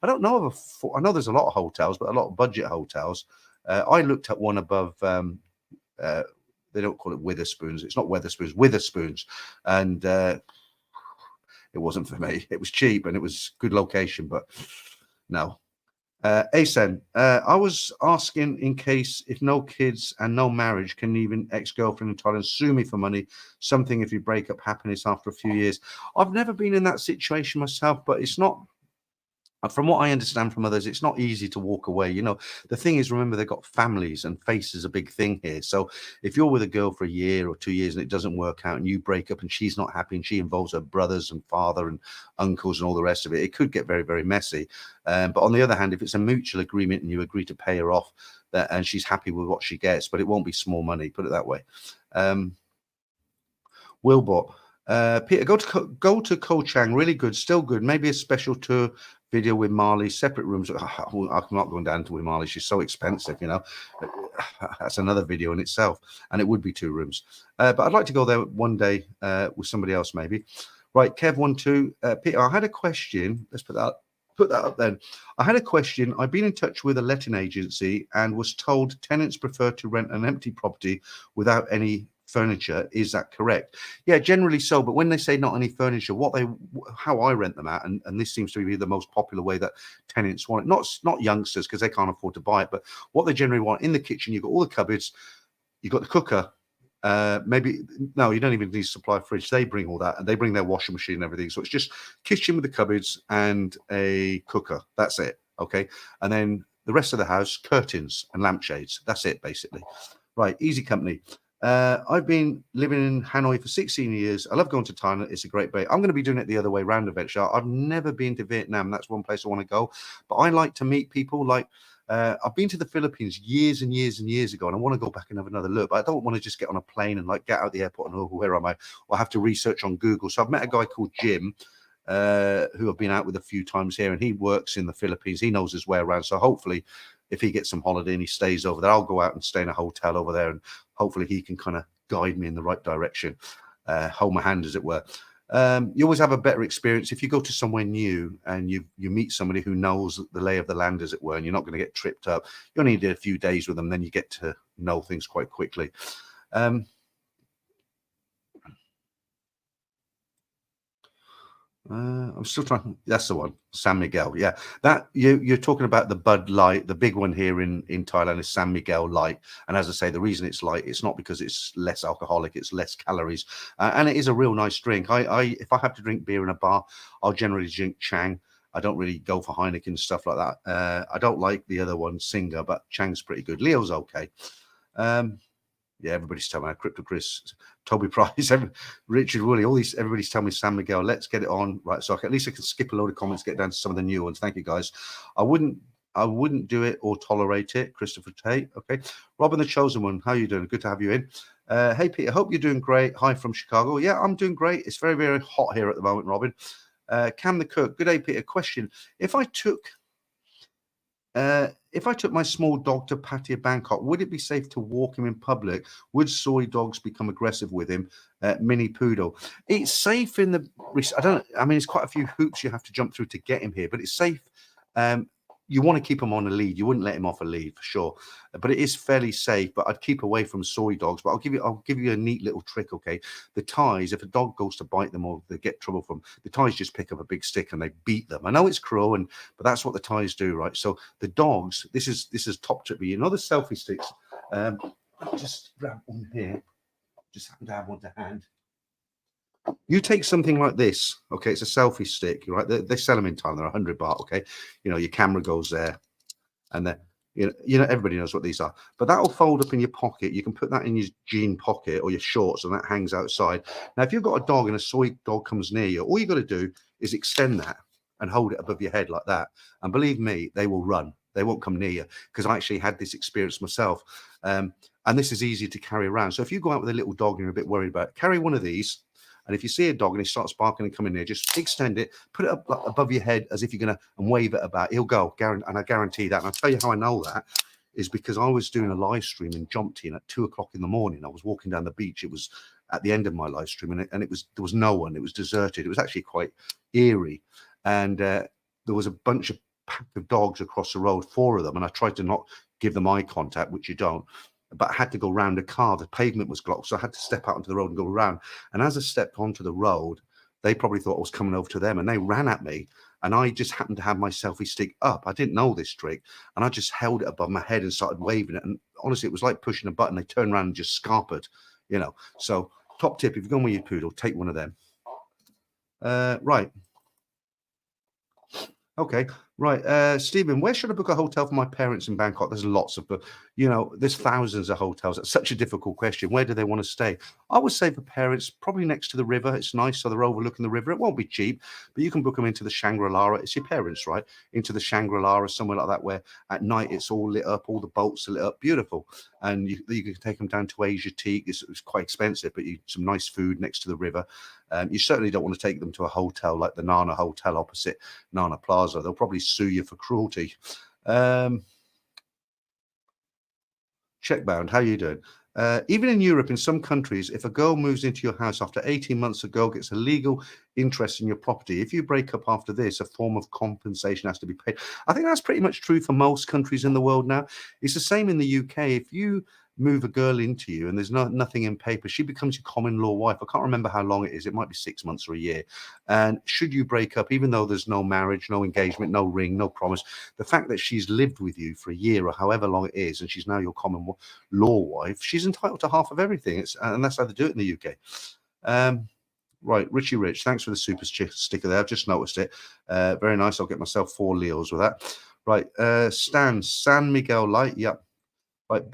I don't know of I know there's a lot of hotels, but a lot of budget hotels. I looked at one above. They don't call it Witherspoons. It's not Wetherspoons. Witherspoons, and it wasn't for me. It was cheap and it was good location, but no. Asen, I was asking in case if no kids and no marriage, can even ex-girlfriend in Thailand sue me for money? Something if you break up happiness after a few years. I've never been in that situation myself, but it's not. From what I understand from others, it's not easy to walk away. The thing is, remember, they've got families, and face is a big thing here. So if you're with a girl for a year or 2 years and it doesn't work out and you break up and she's not happy and she involves her brothers and father and uncles and all the rest of it, it could get very, very messy. But on the other hand, if it's a mutual agreement and you agree to pay her off and she's happy with what she gets, but it won't be small money, put it that way. Wilbot, Peter, go to Koh Chang, really good, still good. Maybe a special tour video with Marley, separate rooms. I'm not going down to with Marley. She's so expensive, That's another video in itself, and it would be 2 rooms. But I'd like to go there one day with somebody else, maybe. Right, Kev12, Peter, I had a question. Let's put that up then. I had a question. I've been in touch with a letting agency and was told tenants prefer to rent an empty property without any furniture. Is that correct? Yeah, generally so. But when they say not any furniture, how I rent them out, and this seems to be the most popular way that tenants want it. Not youngsters, because they can't afford to buy it, but what they generally want in the kitchen, you've got all the cupboards, you've got the cooker. No, you don't even need to supply a fridge. They bring all that, and they bring their washing machine and everything. So it's just kitchen with the cupboards and a cooker. That's it. Okay, and then the rest of the house, curtains and lampshades. That's it, basically. Right, easy company. I've been living in Hanoi for 16 years. I love going to Thailand. It's a great bay. I'm going to be doing it the other way around eventually. I've never been to Vietnam. That's one place I want to go. But I like to meet people. I've been to the Philippines years and years and years ago, and I want to go back and have another look. But I don't want to just get on a plane and get out the airport and, oh, where am I? Or I have to research on Google. So I've met a guy called Jim, who I've been out with a few times here, and he works in the Philippines. He knows his way around. So hopefully, if he gets some holiday and he stays over there, I'll go out and stay in a hotel over there, and hopefully he can kind of guide me in the right direction, hold my hand, as it were. You always have a better experience if you go to somewhere new and you meet somebody who knows the lay of the land, as it were, and you're not going to get tripped up. You only need a few days with them, then you get to know things quite quickly. I'm still trying. That's the one, San Miguel. Yeah, that you're talking about the Bud Light. The big one here in Thailand is San Miguel Light. And as I say, the reason it's light, it's not because it's less alcoholic, it's less calories, and it is a real nice drink. I if I have to drink beer in a bar, I'll generally drink Chang. I don't really go for Heineken and stuff like that. I don't like the other one, Singer, but Chang's pretty good. Leo's okay. Yeah, everybody's telling me Crypto Chris, Toby Price, Richard Woolley, all these. Everybody's telling me San Miguel. Let's get it on, right? So at least I can skip a load of comments, get down to some of the new ones. Thank you, guys. I wouldn't do it or tolerate it. Christopher Tate. Okay, Robin the Chosen One. How you doing? Good to have you in. Hey Peter, hope you're doing great. Hi from Chicago. Yeah, I'm doing great. It's very, very hot here at the moment, Robin. Cam the Cook. Good day, Peter. Question: If I took my small dog to Pattaya, Bangkok, would it be safe to walk him in public? Would soy dogs become aggressive with him? Mini poodle. It's safe in the. I mean, it's quite a few hoops you have to jump through to get him here, but it's safe. You want to keep him on a lead. You wouldn't let him off a lead for sure, but it is fairly safe. But I'd keep away from soy dogs. But I'll give you a neat little trick. Okay, the Thais, if a dog goes to bite them or they get trouble from, the Thais just pick up a big stick and they beat them. I know it's cruel, but that's what the Thais do, right? So the dogs, this is top tip. You know the selfie sticks. Just grab one here. Just happen to have one to hand. You take something like this, okay? It's a selfie stick, right? They sell them in Thailand. They're 100 baht, okay? You know, your camera goes there, and then you know everybody knows what these are. But that'll fold up in your pocket. You can put that in your jean pocket or your shorts, and that hangs outside. Now, if you've got a dog and a soy dog comes near you, all you got to do is extend that and hold it above your head like that. And believe me, they will run. They won't come near you, because I actually had this experience myself. And this is easy to carry around. So if you go out with a little dog and you're a bit worried about it, carry one of these. And if you see a dog and he starts barking and coming near, just extend it, put it up like, above your head as if you're going to, and wave it about. He'll go, and I guarantee that. And I'll tell you how I know that is because I was doing a live stream in Jomtien at 2:00 in the morning. I was walking down the beach. It was at the end of my live stream, and there was no one. It was deserted. It was actually quite eerie, and there was a bunch of pack of dogs across the road, 4 of them, and I tried to not give them eye contact, which you don't. But I had to go round a car. The pavement was blocked, so I had to step out onto the road and go around. And as I stepped onto the road, they probably thought I was coming over to them, and they ran at me. And I just happened to have my selfie stick up. I didn't know this trick, and I just held it above my head and started waving it. And honestly, it was like pushing a button. They turned around and just scarpered, you know. So, top tip: if you're going with your poodle, take one of them. Right. Okay, right. Stephen, where should I book a hotel for my parents in Bangkok? There's lots of, there's thousands of hotels. It's such a difficult question. Where do they want to stay? I would say for parents, probably next to the river. It's nice, so they're overlooking the river. It won't be cheap, but you can book them into the Shangri-La. It's your parents, right? Into the Shangri-La or somewhere like that, where at night it's all lit up, all the boats are lit up, beautiful. And you can take them down to Asia Teak. It's quite expensive, but some nice food next to the river. You certainly don't want to take them to a hotel like the Nana Hotel opposite Nana Plaza. They'll probably sue you for cruelty. Checkbound, how are you doing? Even in Europe, in some countries, if a girl moves into your house after 18 months, a girl gets a legal interest in your property. If you break up after this, a form of compensation has to be paid. I think that's pretty much true for most countries in the world now. It's the same in the UK. If you move a girl into you and there's nothing in paper, she becomes your common law wife. I can't remember how long it is. It might be 6 months or a year. And should you break up, even though there's no marriage, no engagement, no ring, no promise, the fact that she's lived with you for a year or however long it is, and she's now your common law wife, she's entitled to half of everything. And that's how they do it in the UK. Right, Richie Rich, thanks for the super sticker there. I've just noticed it. Very nice. I'll get myself 4 Leos with that. Right, Stan, San Miguel Light. Yep. Right,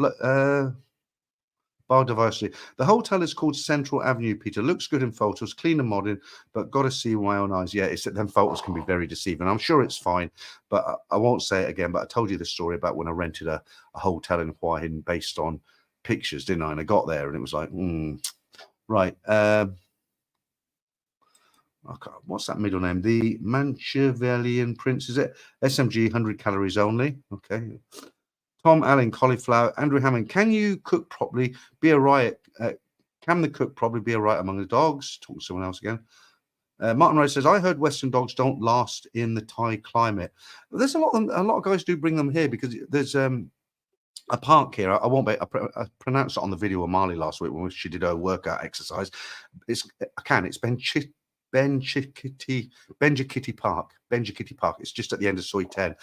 biodiversity. The hotel is called Central Avenue, Peter. Looks good in photos, clean and modern, but got to see with my own eyes. Yeah, it's that them photos can be very deceiving. I'm sure it's fine, but I won't say it again. But I told you the story about when I rented a hotel in Hua Hin based on pictures, didn't I? And I got there and it was like, right. What's that middle name? The Machiavellian Prince, is it? SMG, 100 calories only. Okay. Tom Allen, cauliflower. Andrew Hammond, can you cook properly? Be a riot. Can the cook probably be a riot among the dogs? Talk to someone else again. Martin Rice says, I heard Western dogs don't last in the Thai climate. There's a lot of guys do bring them here because there's a park here. I won't be. I pronounced it on the video of Marley last week when she did her workout exercise. It's Ben Benjikiti Park. It's just at the end of Soi 10.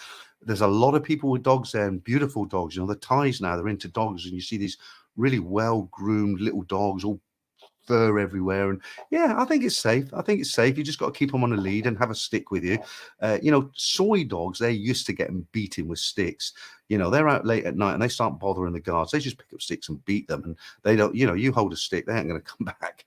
There's a lot of people with dogs there and beautiful dogs. You know, the Thais now, they're into dogs, and you see these really well-groomed little dogs, all fur everywhere. And yeah, I think it's safe. You just got to keep them on a lead and have a stick with you. You know, soy dogs, they're used to getting beaten with sticks. You know, they're out late at night and they start bothering the guards. They just pick up sticks and beat them, and they don't, you know, you hold a stick, they ain't going to come back.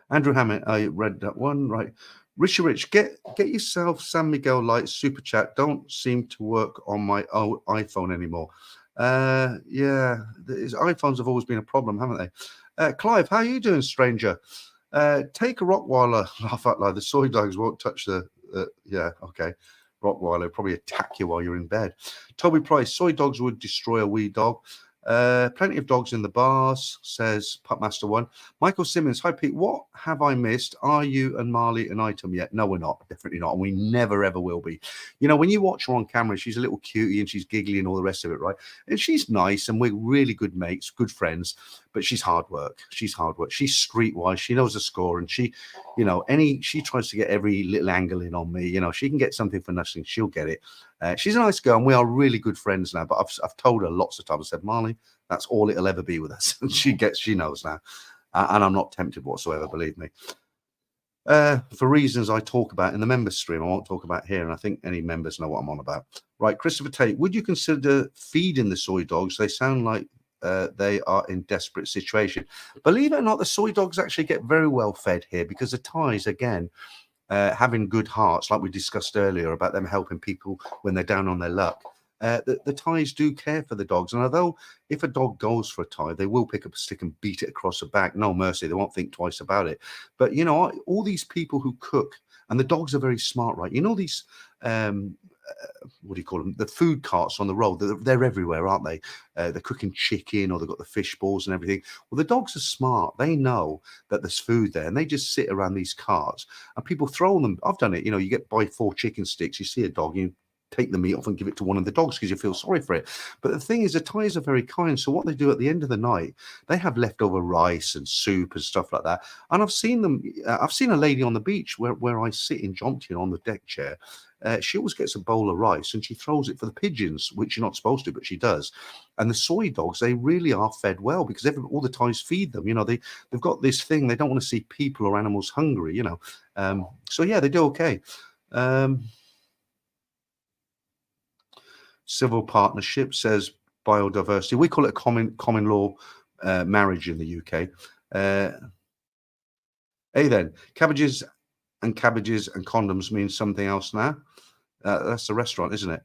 Andrew Hammett, I read that one, right. Richie Rich, get yourself San Miguel Light super chat. Don't seem to work on my iPhone anymore. Yeah, iPhones have always been a problem, haven't they? Clive, how are you doing, stranger? Take a Rottweiler. Laugh out loud. The soy dogs won't touch the. Yeah, okay. Rottweiler probably attack you while you're in bed. Toby Price, soy dogs would destroy a wee dog. Plenty of dogs in the bars, says Pupmaster 1. Michael Simmons, hi Pete, what have I missed? Are you and Marley an item yet? No, we're not. Definitely not. And we never ever will be. You know, when you watch her on camera, she's a little cutie and she's giggly and all the rest of it, right? And she's nice and we're really good mates, good friends, but she's hard work. She's streetwise. She knows the score, and she, you know, she tries to get every little angle in on me. You know, she can get something for nothing. She'll get it. She's a nice girl and we are really good friends now, but I've told her lots of times, I said, Marley, that's all it'll ever be with us. And she knows now. And I'm not tempted whatsoever, believe me. For reasons I talk about in the members stream, I won't talk about here, and I think any members know what I'm on about. Right, Christopher Tate, would you consider feeding the soy dogs? They sound like they are in desperate situation. Believe it or not, the soy dogs actually get very well fed here because the Thais, again, having good hearts, like we discussed earlier about them helping people when they're down on their luck. The Thais do care for the dogs, and although if a dog goes for a Thai, they will pick up a stick and beat it across the back. No mercy, they won't think twice about it. But you know, all these people who cook, and the dogs are very smart, right? You know, these what do you call them? The food carts on the road. They're everywhere, aren't they? They're cooking chicken, or they've got the fish balls and everything. Well, the dogs are smart. They know that there's food there, and they just sit around these carts, and people throw them. I've done it. You know, you buy 4 chicken sticks. You see a dog, you take the meat off and give it to one of the dogs because you feel sorry for it. But the thing is, the Thais are very kind. So what they do at the end of the night, they have leftover rice and soup and stuff like that. And I've seen them. I've seen a lady on the beach where I sit in Jomtien on the deck chair. She always gets a bowl of rice and she throws it for the pigeons, which you're not supposed to, but she does. And the soy dogs, they really are fed well because all the Thais feed them. You know, they've got this thing. They don't want to see people or animals hungry, you know. So yeah, they do okay. Civil partnership, says biodiversity. We call it a common law marriage in the UK. Hey then, cabbages and condoms means something else now. That's the restaurant, isn't it?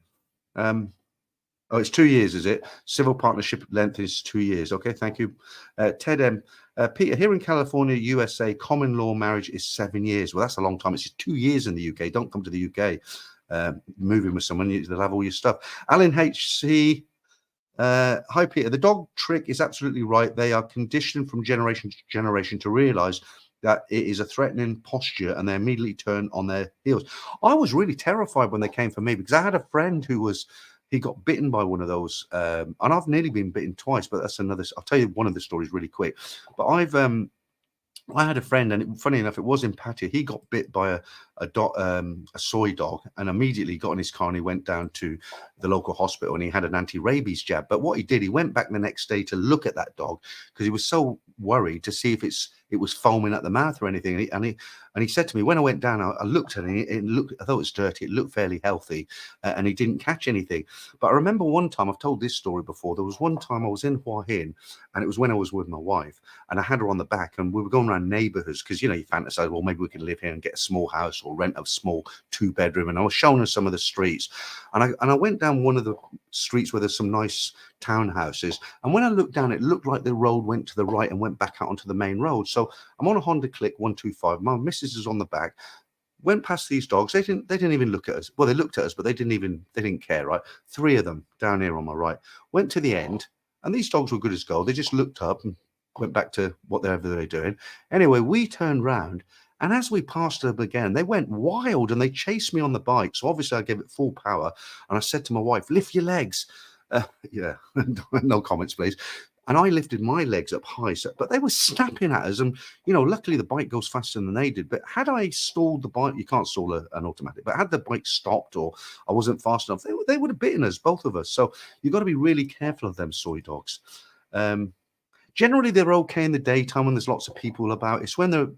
Oh, it's 2 years, is it? Civil partnership length is 2 years. Okay, thank you. Ted M. Peter, here in California, USA, common law marriage is 7 years. Well, that's a long time. It's just 2 years in the UK. Don't come to the UK. Moving with someone, they'll have all your stuff. Alan HC, hi Peter, the dog trick is absolutely right. They are conditioned from generation to generation to realize that it is a threatening posture and they immediately turn on their heels. I was really terrified when they came for me because I had a friend he got bitten by one of those, and I've nearly been bitten twice, but that's another. I'll tell you one of the stories really quick. But I had a friend, and funny enough, it was in Pattaya. He got bit by a soy dog, and immediately got in his car and he went down to the local hospital and he had an anti-rabies jab. But what he did, he went back the next day to look at that dog because he was so worried to see if it was foaming at the mouth or anything. And he said to me, when I went down, I looked at it, I thought it was dirty. It looked fairly healthy, and he didn't catch anything. But I remember one time, I've told this story before, there was one time I was in Hua Hin, and it was when I was with my wife, and I had her on the back, and we were going around neighborhoods because, you know, you fantasize, well, maybe we could live here and get a small house or rent a small 2-bedroom. And I was showing her some of the streets, and I went down one of the streets where there's some nice townhouses, and when I looked down, it looked like the road went to the right and went back out onto the main road. So I'm on a Honda Click 125. My missus is on the back. Went past these dogs. They didn't even look at us. Well, they looked at us, but they didn't care, right? 3 of them down here on my right. Went to the end, and these dogs were good as gold. They just looked up and went back to whatever they were doing. Anyway, we turned round, and as we passed them again, they went wild and they chased me on the bike. So obviously I gave it full power, and I said to my wife, lift your legs. Yeah, no comments, please. And I lifted my legs up high, so, but they were snapping at us. And, luckily the bike goes faster than they did. But had I stalled the bike, you can't stall an automatic, but had the bike stopped or I wasn't fast enough, they would have bitten us, both of us. So you've got to be really careful of them soy dogs. Generally, they're okay in the daytime when there's lots of people about. It's when they've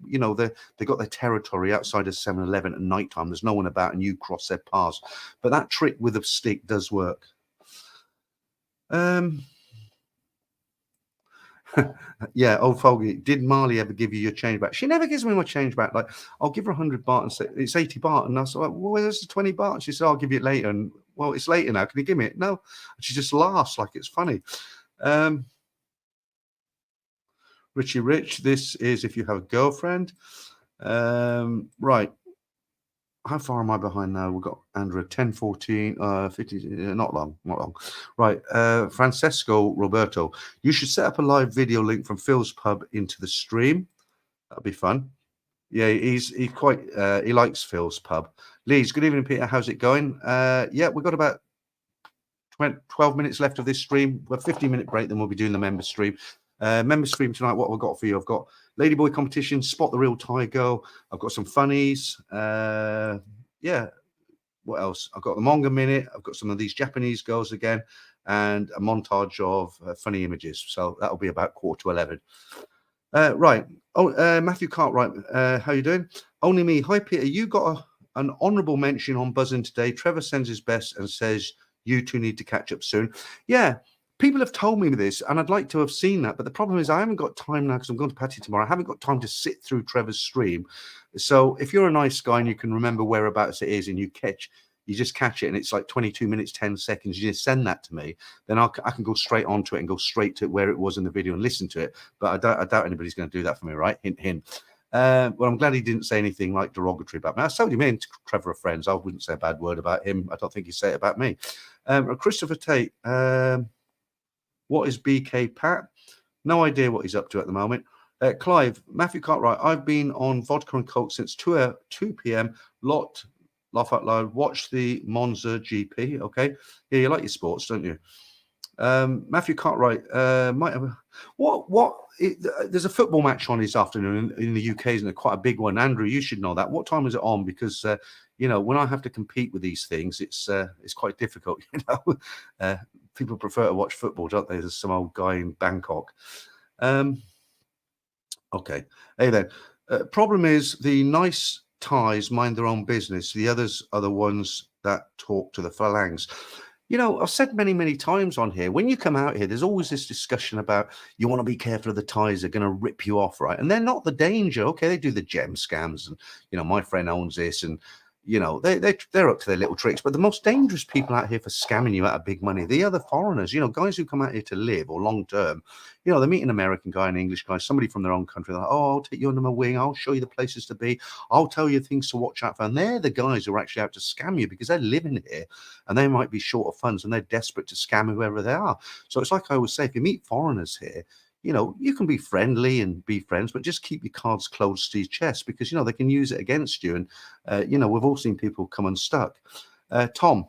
got their territory outside of 7-Eleven at night time. There's no one about and you cross their paths. But that trick with a stick does work. Yeah, old Foggy, did Marley ever give you your change back? She never gives me my change back. Like, I'll give her 100 baht and say it's 80 baht, and I was like, well, where's the 20 baht? She said, I'll give you it later. And well, it's later now. Can you give me it? No. She just laughs like it's funny. Richie Rich, this is if you have a girlfriend. Right. How far am I behind now? We've got Andrew 10, 14, 50, not long. Right. Francesco Roberto, you should set up a live video link from Phil's pub into the stream. That'd be fun. Yeah, he likes Phil's pub. Leeds, good evening, Peter. How's it going? Yeah, we've got about 12 minutes left of this stream. We've got a 15-minute break, then we'll be doing the member stream. Member stream tonight, what have I got for you? I've got Ladyboy competition, spot the real Thai girl. I've got some funnies. Yeah, what else? I've got the manga minute. I've got some of these Japanese girls again, and a montage of funny images. So that'll be about 10:45. Right. Oh, Matthew Cartwright, how you doing? Only me. Hi, Peter. You got an honourable mention on buzzing today. Trevor sends his best and says you two need to catch up soon. Yeah. People have told me this, and I'd like to have seen that. But the problem is I haven't got time now because I'm going to Pattaya tomorrow. I haven't got time to sit through Trevor's stream. So if you're a nice guy and you can remember whereabouts it is and you just catch it and it's like 22 minutes, 10 seconds, you just send that to me, then I can go straight onto it and go straight to where it was in the video and listen to it. But I doubt anybody's going to do that for me, right? Hint, hint. Well, I'm glad he didn't say anything like derogatory about me. I told him in to Trevor are friends. I wouldn't say a bad word about him. I don't think he'd say it about me. Christopher Tate, what is BK Pat? No idea what he's up to at the moment. Clive, Matthew Cartwright, I've been on vodka and coke since 2 p.m. Laugh out loud. Watch the Monza GP. Okay. Yeah, you like your sports, don't you? Matthew Cartwright, might have there's a football match on this afternoon in the UK, isn't it? Quite a big one. Andrew, you should know that. What time is it on? Because when I have to compete with these things, it's quite difficult. People prefer to watch football, don't they? There's some old guy in Bangkok. Okay. Hey then. Problem is the nice Thais mind their own business. The others are the ones that talk to the phalanx. I've said many, many times on here, when you come out here, there's always this discussion about you want to be careful of the Thais, they're going to rip you off, right? And they're not the danger. Okay, they do the gem scams and, my friend owns this and, they're up to their little tricks. But the most dangerous people out here for scamming you out of big money, the other foreigners, guys who come out here to live or long term, they meet an American guy, an English guy, somebody from their own country. They're like, oh, I'll take you under my wing. I'll show you the places to be. I'll tell you things to watch out for. And they're the guys who are actually out to scam you because they're living here and they might be short of funds and they're desperate to scam whoever they are. So it's like I always say, if you meet foreigners here, you can be friendly and be friends, but just keep your cards close to your chest because, they can use it against you. And, we've all seen people come unstuck. Tom,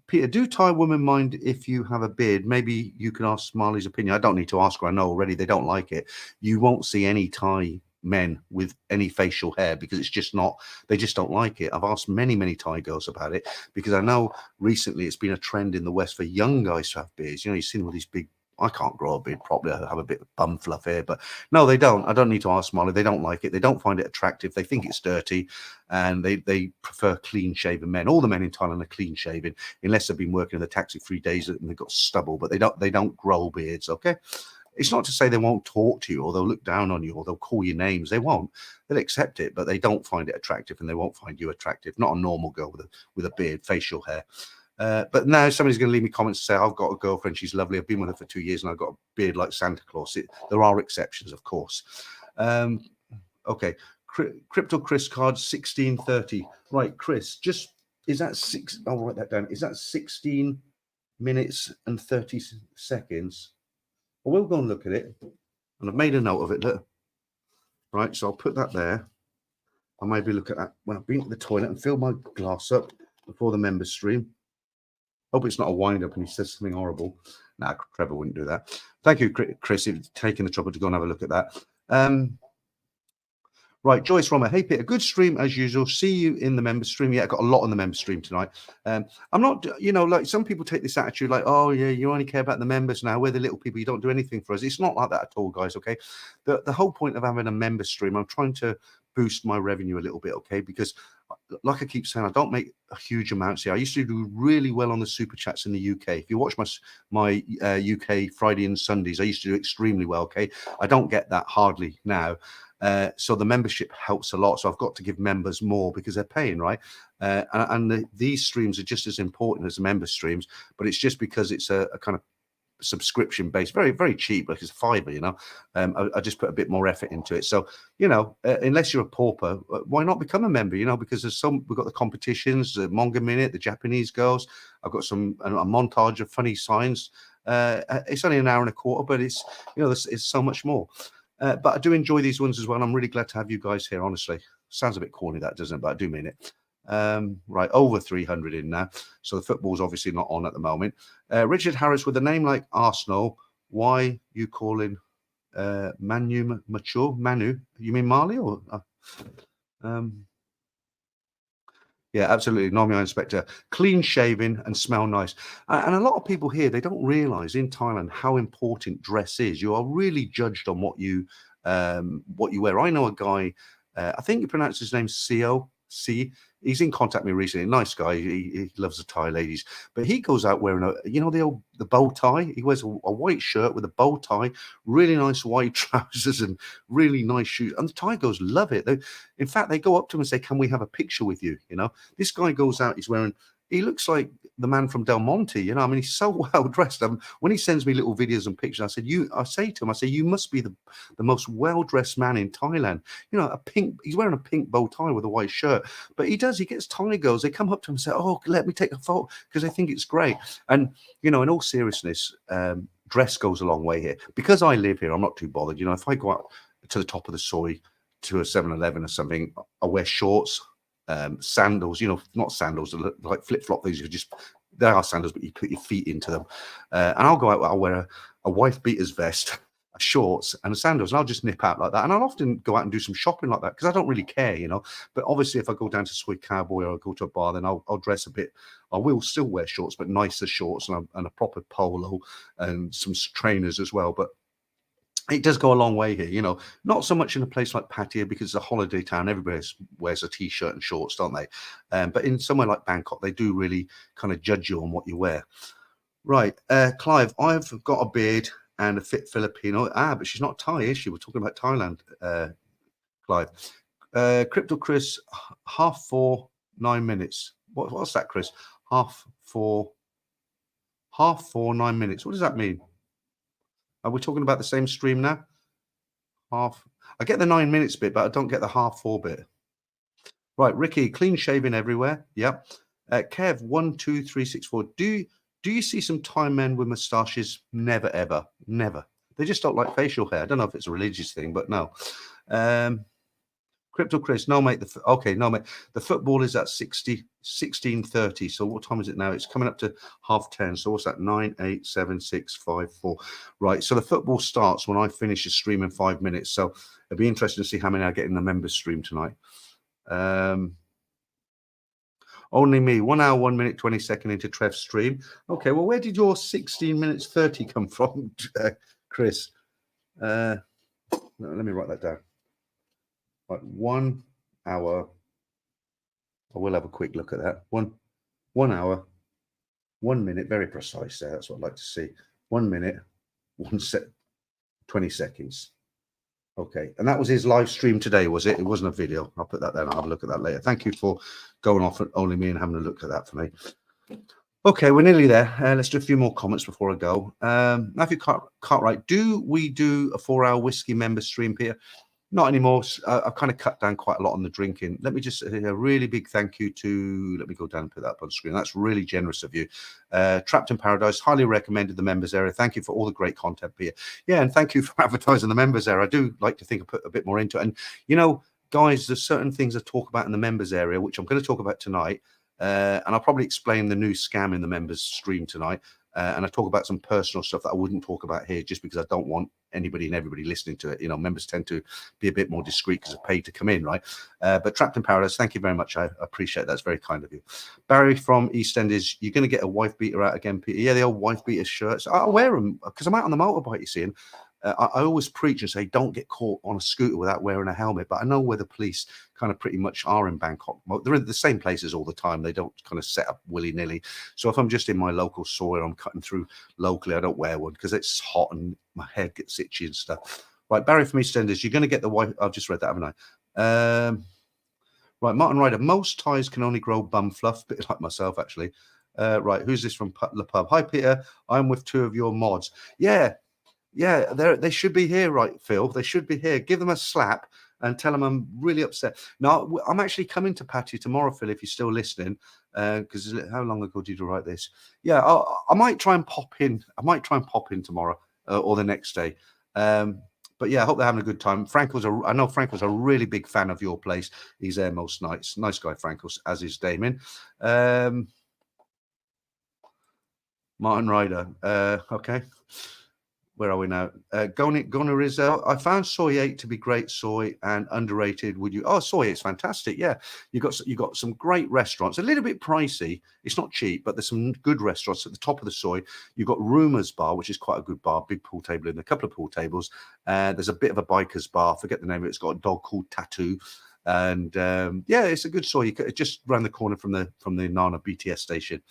Peter, do Thai women mind if you have a beard? Maybe you can ask Marley's opinion. I don't need to ask her. I know already they don't like it. You won't see any Thai men with any facial hair because it's just not, they just don't like it. I've asked many, many Thai girls about it because I know recently it's been a trend in the West for young guys to have beards. You've seen all these big, I can't grow a beard properly. I have a bit of bum fluff here, but no, they don't. I don't need to ask Molly. They don't like it. They don't find it attractive. They think it's dirty, and they prefer clean-shaven men. All the men in Thailand are clean-shaven, unless they've been working in the taxi-free days and they've got stubble. But they don't grow beards. Okay, it's not to say they won't talk to you or they'll look down on you or they'll call you names. They won't. They'll accept it, but they don't find it attractive, and they won't find you attractive. Not a normal girl with a beard, facial hair. But now somebody's going to leave me comments and say, I've got a girlfriend, she's lovely, I've been with her for 2 years and I've got a beard like Santa Claus. There are exceptions, of course. Okay, Crypto Chris card 1630. Right, Chris, is that I'll write that down. Is that 16 minutes and 30 seconds? Well, we'll go and look at it. And I've made a note of it. Look. Right, so I'll put that there. I'll maybe look at that when I've been to the toilet and filled my glass up before the member stream. Hope it's not a wind up and he says something horrible. Nah, Trevor wouldn't do that. Thank you, Chris, for taking the trouble to go and have a look at that. Right, Joyce Romer. Hey, Peter, good stream as usual. See you in the member stream. Yeah, I got a lot on the member stream tonight. I'm not, like some people take this attitude like, oh, yeah, you only care about the members now. We're the little people. You don't do anything for us. It's not like that at all, guys, okay? The whole point of having a member stream, I'm trying to boost my revenue a little bit, okay? Because like I keep saying, I don't make a huge amounts here. I used to do really well on the super chats in the UK. If you watch my UK Friday and Sundays, I used to do extremely well, okay? I don't get that hardly now. So the membership helps a lot. So I've got to give members more because they're paying, right? These streams are just as important as the member streams, but it's just because it's a kind of subscription based, very, very cheap, like it's $5, I just put a bit more effort into it. So, unless you're a pauper, why not become a member, because we've got the competitions, the Manga Minute, the Japanese girls. I've got a montage of funny signs. It's only an hour and a quarter, but it's so much more. But I do enjoy these ones as well. I'm really glad to have you guys here, honestly. Sounds a bit corny, that, doesn't it? But I do mean it. Right, over 300 in now. So the football's obviously not on at the moment. Richard Harris, with a name like Arsenal, why you calling Manu mature? Manu? You mean Marley or? Yeah, absolutely. Nomia Inspector, clean shaven and smell nice. And a lot of people here, they don't realize in Thailand how important dress is. You are really judged on what you wear. I know a guy, I think you pronounce his name Seo. He's in contact with me recently. Nice guy. He loves the Thai ladies, but he goes out wearing the bow tie. He wears a white shirt with a bow tie, really nice white trousers, and really nice shoes. And the Thai girls love it. In fact, they go up to him and say, "Can we have a picture with you?" This guy goes out. He looks like the man from Del Monte, I mean, he's so well dressed. When he sends me little videos and pictures, I say to him, you must be the most well dressed man in Thailand. He's wearing a pink bow tie with a white shirt, but he gets Thai girls. They come up to him and say, "Oh, let me take a photo," because they think it's great. And, in all seriousness, dress goes a long way here. Because I live here, I'm not too bothered. If I go out to the top of the soy to a 7-Eleven or something, I wear shorts. Sandals, not sandals, like flip-flop things. They are sandals, but you put your feet into them. And I'll go out, I'll wear a wife beater's vest, a shorts, and a sandals, and I'll just nip out like that. And I'll often go out and do some shopping like that because I don't really care, But obviously, if I go down to Soy Cowboy or I go to a bar, then I'll dress a bit. I will still wear shorts, but nicer shorts and a proper polo and some trainers as well. But it does go a long way here, not so much in a place like Pattaya because it's a holiday town. Everybody wears a t-shirt and shorts, don't they? But in somewhere like Bangkok, they do really kind of judge you on what you wear. Right. Clive, I've got a beard and a fit Filipino. But she's not Thai, is she? We're talking about Thailand, Clive. Crypto Chris, 4:30, 9 minutes. What's that, Chris? 4:30, 9 minutes. What does that mean? Are we talking about the same stream now? I get the 9 minutes bit, but I don't get the 4:30 bit. Right, Ricky, clean shaving everywhere. Yep. Kev, 1, 2, 3, 6, 4. Do you see some Thai men with moustaches? Never, ever, never. They just don't like facial hair. I don't know if it's a religious thing, but no. Crypto Chris, no, mate. No, mate. The football is at 16:30. So what time is it now? It's coming up to 10:30. So what's that? 9, 8, 7, 6, 5, 4. Right. So the football starts when I finish the stream in 5 minutes. So it'll be interesting to see how many I get in the members stream tonight. Only me. 1 hour, 1 minute, 20 seconds into Trev's stream. Okay. Well, where did your 16 minutes 30 come from, Chris? Let me write that down. Right, 1 hour. I will have a quick look at that. 1 hour, 1 minute, very precise there. That's what I'd like to see. 1 minute, 20 seconds. Okay, and that was his live stream today, was it? It wasn't a video. I'll put that there. I'll have a look at that later. Thank you for going off at Only Me and having a look at that for me. Okay, we're nearly there. Let's do a few more comments before I go. Matthew Cartwright, do we do a 4-hour whiskey member stream, Peter? Not anymore. I've kind of cut down quite a lot on the drinking. Let me just say a really big thank you to, let me go down and put that up on the screen. That's really generous of you. Trapped in Paradise, highly recommended the members area. Thank you for all the great content, Peter. Yeah, and thank you for advertising the members area. I do like to think I put a bit more into it. And, guys, there's certain things I talk about in the members area, which I'm going to talk about tonight. And I'll probably explain the new scam in the members stream tonight. And I talk about some personal stuff that I wouldn't talk about here, just because I don't want anybody and everybody listening to it. You know, members tend to be a bit more discreet because they're paid to come in, right? But Trapped in Paradise, thank you very much. I appreciate that. It's very kind of you. Barry from EastEnders, you're going to get a wife beater out again, Peter. Yeah, the old wife beater shirts. I wear them because I'm out on the motorbike, you see, and I always preach and say, don't get caught on a scooter without wearing a helmet. But I know where the police kind of pretty much are in Bangkok. They're in the same places all the time. They don't kind of set up willy-nilly. So if I'm just in my local soil, I'm cutting through locally, I don't wear one because it's hot and my head gets itchy and stuff. Right, Barry from EastEnders, you're going to get the wife. I've just read that, haven't I? Right, Martin Ryder, most Thais can only grow bum fluff, a bit like myself, actually. Right, who's this from the pub? Hi, Peter. I'm with 2 of your mods. Yeah, they should be here, right, Phil? They should be here. Give them a slap and tell them I'm really upset. No, I'm actually coming to Pattaya tomorrow, Phil, if you're still listening. Because how long ago did you write this? Yeah, I might try and pop in. I might try and pop in tomorrow or the next day. But yeah, I hope they're having a good time. I know Frank was a really big fan of your place. He's there most nights. Nice guy, Frank, as is Damien. Martin Ryder. Okay. Where are we now? Gona Rizzo. I found soy 8 to be great soy and underrated. Would you? Oh, soy 8 is fantastic. Yeah, you got some great restaurants. A little bit pricey. It's not cheap, but there's some good restaurants at the top of the soy. You've got Rumours Bar, which is quite a good bar. Big pool table and a couple of pool tables. There's a bit of a bikers bar. Forget the name of it. It's got a dog called Tattoo. And yeah, it's a good soy. Just around the corner from the Nana BTS station.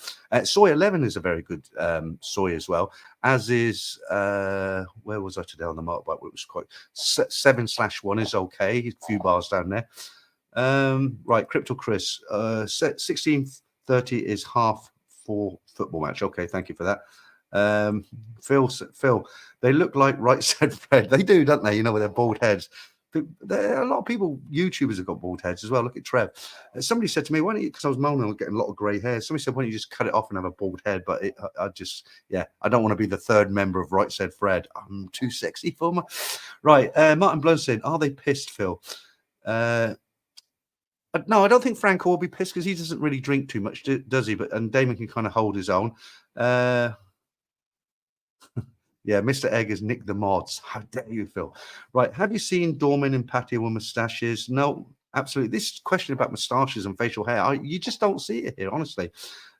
Soy 11 is a very good soy as well, as is where was I today on the motorbike? It was quite 7/1 is okay. A few bars down there. Right, Crypto Chris, 16:30 is half for football match. Okay, thank you for that. Phil, they look like Right Said Fred. They do, don't they? You know, with their bald heads. There are a lot of people, YouTubers have got bald heads as well. Look at Trev. Somebody said to me, why don't you, because I was moaning, I was getting a lot of grey hair. Somebody said, why don't you just cut it off and have a bald head? But I just, yeah, I don't want to be the 3rd member of Right Said Fred. I'm too sexy for my. Right, Martin Blunstein, are they pissed, Phil? No, I don't think Franco will be pissed because he doesn't really drink too much, does he? And Damon can kind of hold his own. Yeah, Mr. Egg has nicked the mods. How dare you, Phil? Right, have you seen Dorman and Pattaya with moustaches? No, absolutely. This question about moustaches and facial hair, you just don't see it here, honestly.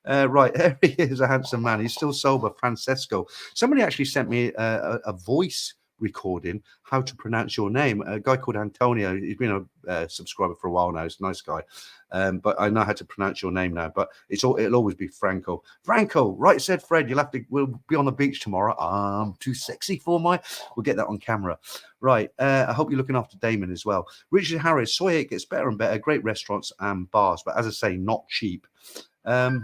Right, there he is, a handsome man. He's still sober, Francesco. Somebody actually sent me a voice recording how to pronounce your name. A guy called Antonio. He's been a subscriber for a while now. He's a nice guy. But I know how to pronounce your name now. But it'll always be Franco. Franco, Right Said Fred. We'll be on the beach tomorrow. I'm too sexy for we'll get that on camera. Right. I hope you're looking after Damon as well. Richard Harris, Soy 8 gets better and better. Great restaurants and bars, but as I say, not cheap. Right,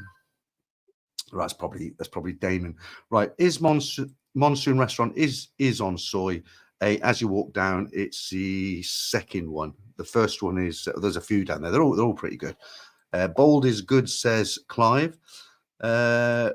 that's probably Damon. Right, is Monsoon Restaurant is on Soy 8. As you walk down, it's the second one. The first one is there's a few down there. They're all pretty good. Bold is good, says Clive. Phil,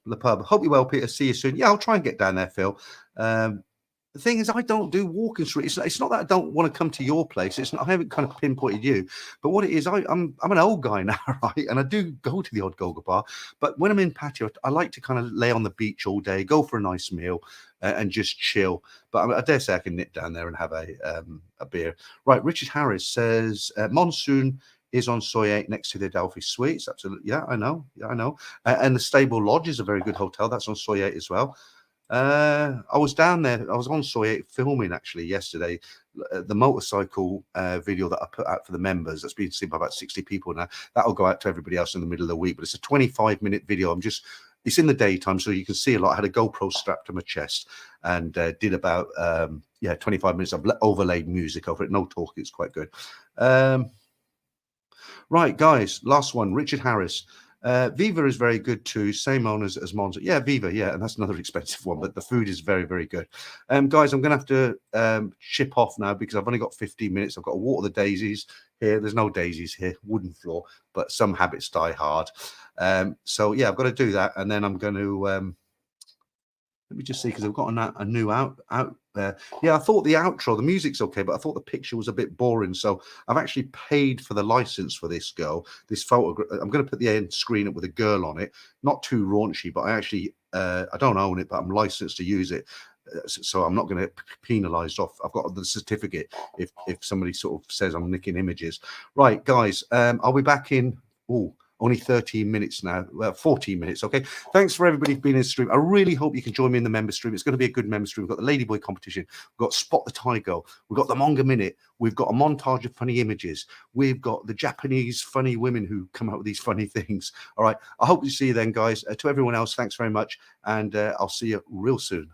the pub. Hope you're well, Peter. See you soon. Yeah, I'll try and get down there, Phil. The thing is, I don't do walking street. It's not that I don't want to come to your place. It's not. I haven't kind of pinpointed you, but what it is, I'm an old guy now, right? And I do go to the odd Golga bar. But when I'm in Pattaya, I like to kind of lay on the beach all day, go for a nice meal, and just chill. But I dare say I can nip down there and have a beer. Right, Richard Harris says Monsoon is on Soy 8 next to the Adelphi Suites. Absolutely, yeah, I know. And the Stable Lodge is a very good hotel. That's on Soy 8 as well. I was down there. I was on Soy 8 filming actually yesterday. The motorcycle video that I put out for the members, that's been seen by about 60 people now. That'll go out to everybody else in the middle of the week. But it's a 25-minute video. It's in the daytime, so you can see a lot. I had a GoPro strapped to my chest and did about 25 minutes of overlaid music over it. No talking. It's quite good. Right, guys, last one. Richard Harris. Viva is very good too. Same owners as Monza. Yeah, Viva. Yeah, and that's another expensive one, but the food is very, very good. Guys, I'm going to have to ship off now because I've only got 15 minutes. I've got to water the daisies here. There's no daisies here, wooden floor, but some habits die hard. So yeah, I've got to do that, and then I'm going to Let me just see, because I've got a new out there. Yeah, I thought the outro, the music's okay, but I thought the picture was a bit boring. So I've actually paid for the license for this girl. This photo, I'm going to put the end screen up with a girl on it. Not too raunchy, but I actually, I don't own it, but I'm licensed to use it. So I'm not going to penalised off. I've got the certificate if somebody sort of says I'm nicking images. Right, guys, I'll be back in, only 13 minutes now, 14 minutes. Okay. Thanks for everybody being in the stream. I really hope you can join me in the member stream. It's going to be a good member stream. We've got the Ladyboy competition. We've got Spot the Thai Girl. We've got the Manga Minute. We've got a montage of funny images. We've got the Japanese funny women who come out with these funny things. All right. I hope to see you then, guys. To everyone else, thanks very much. And I'll see you real soon.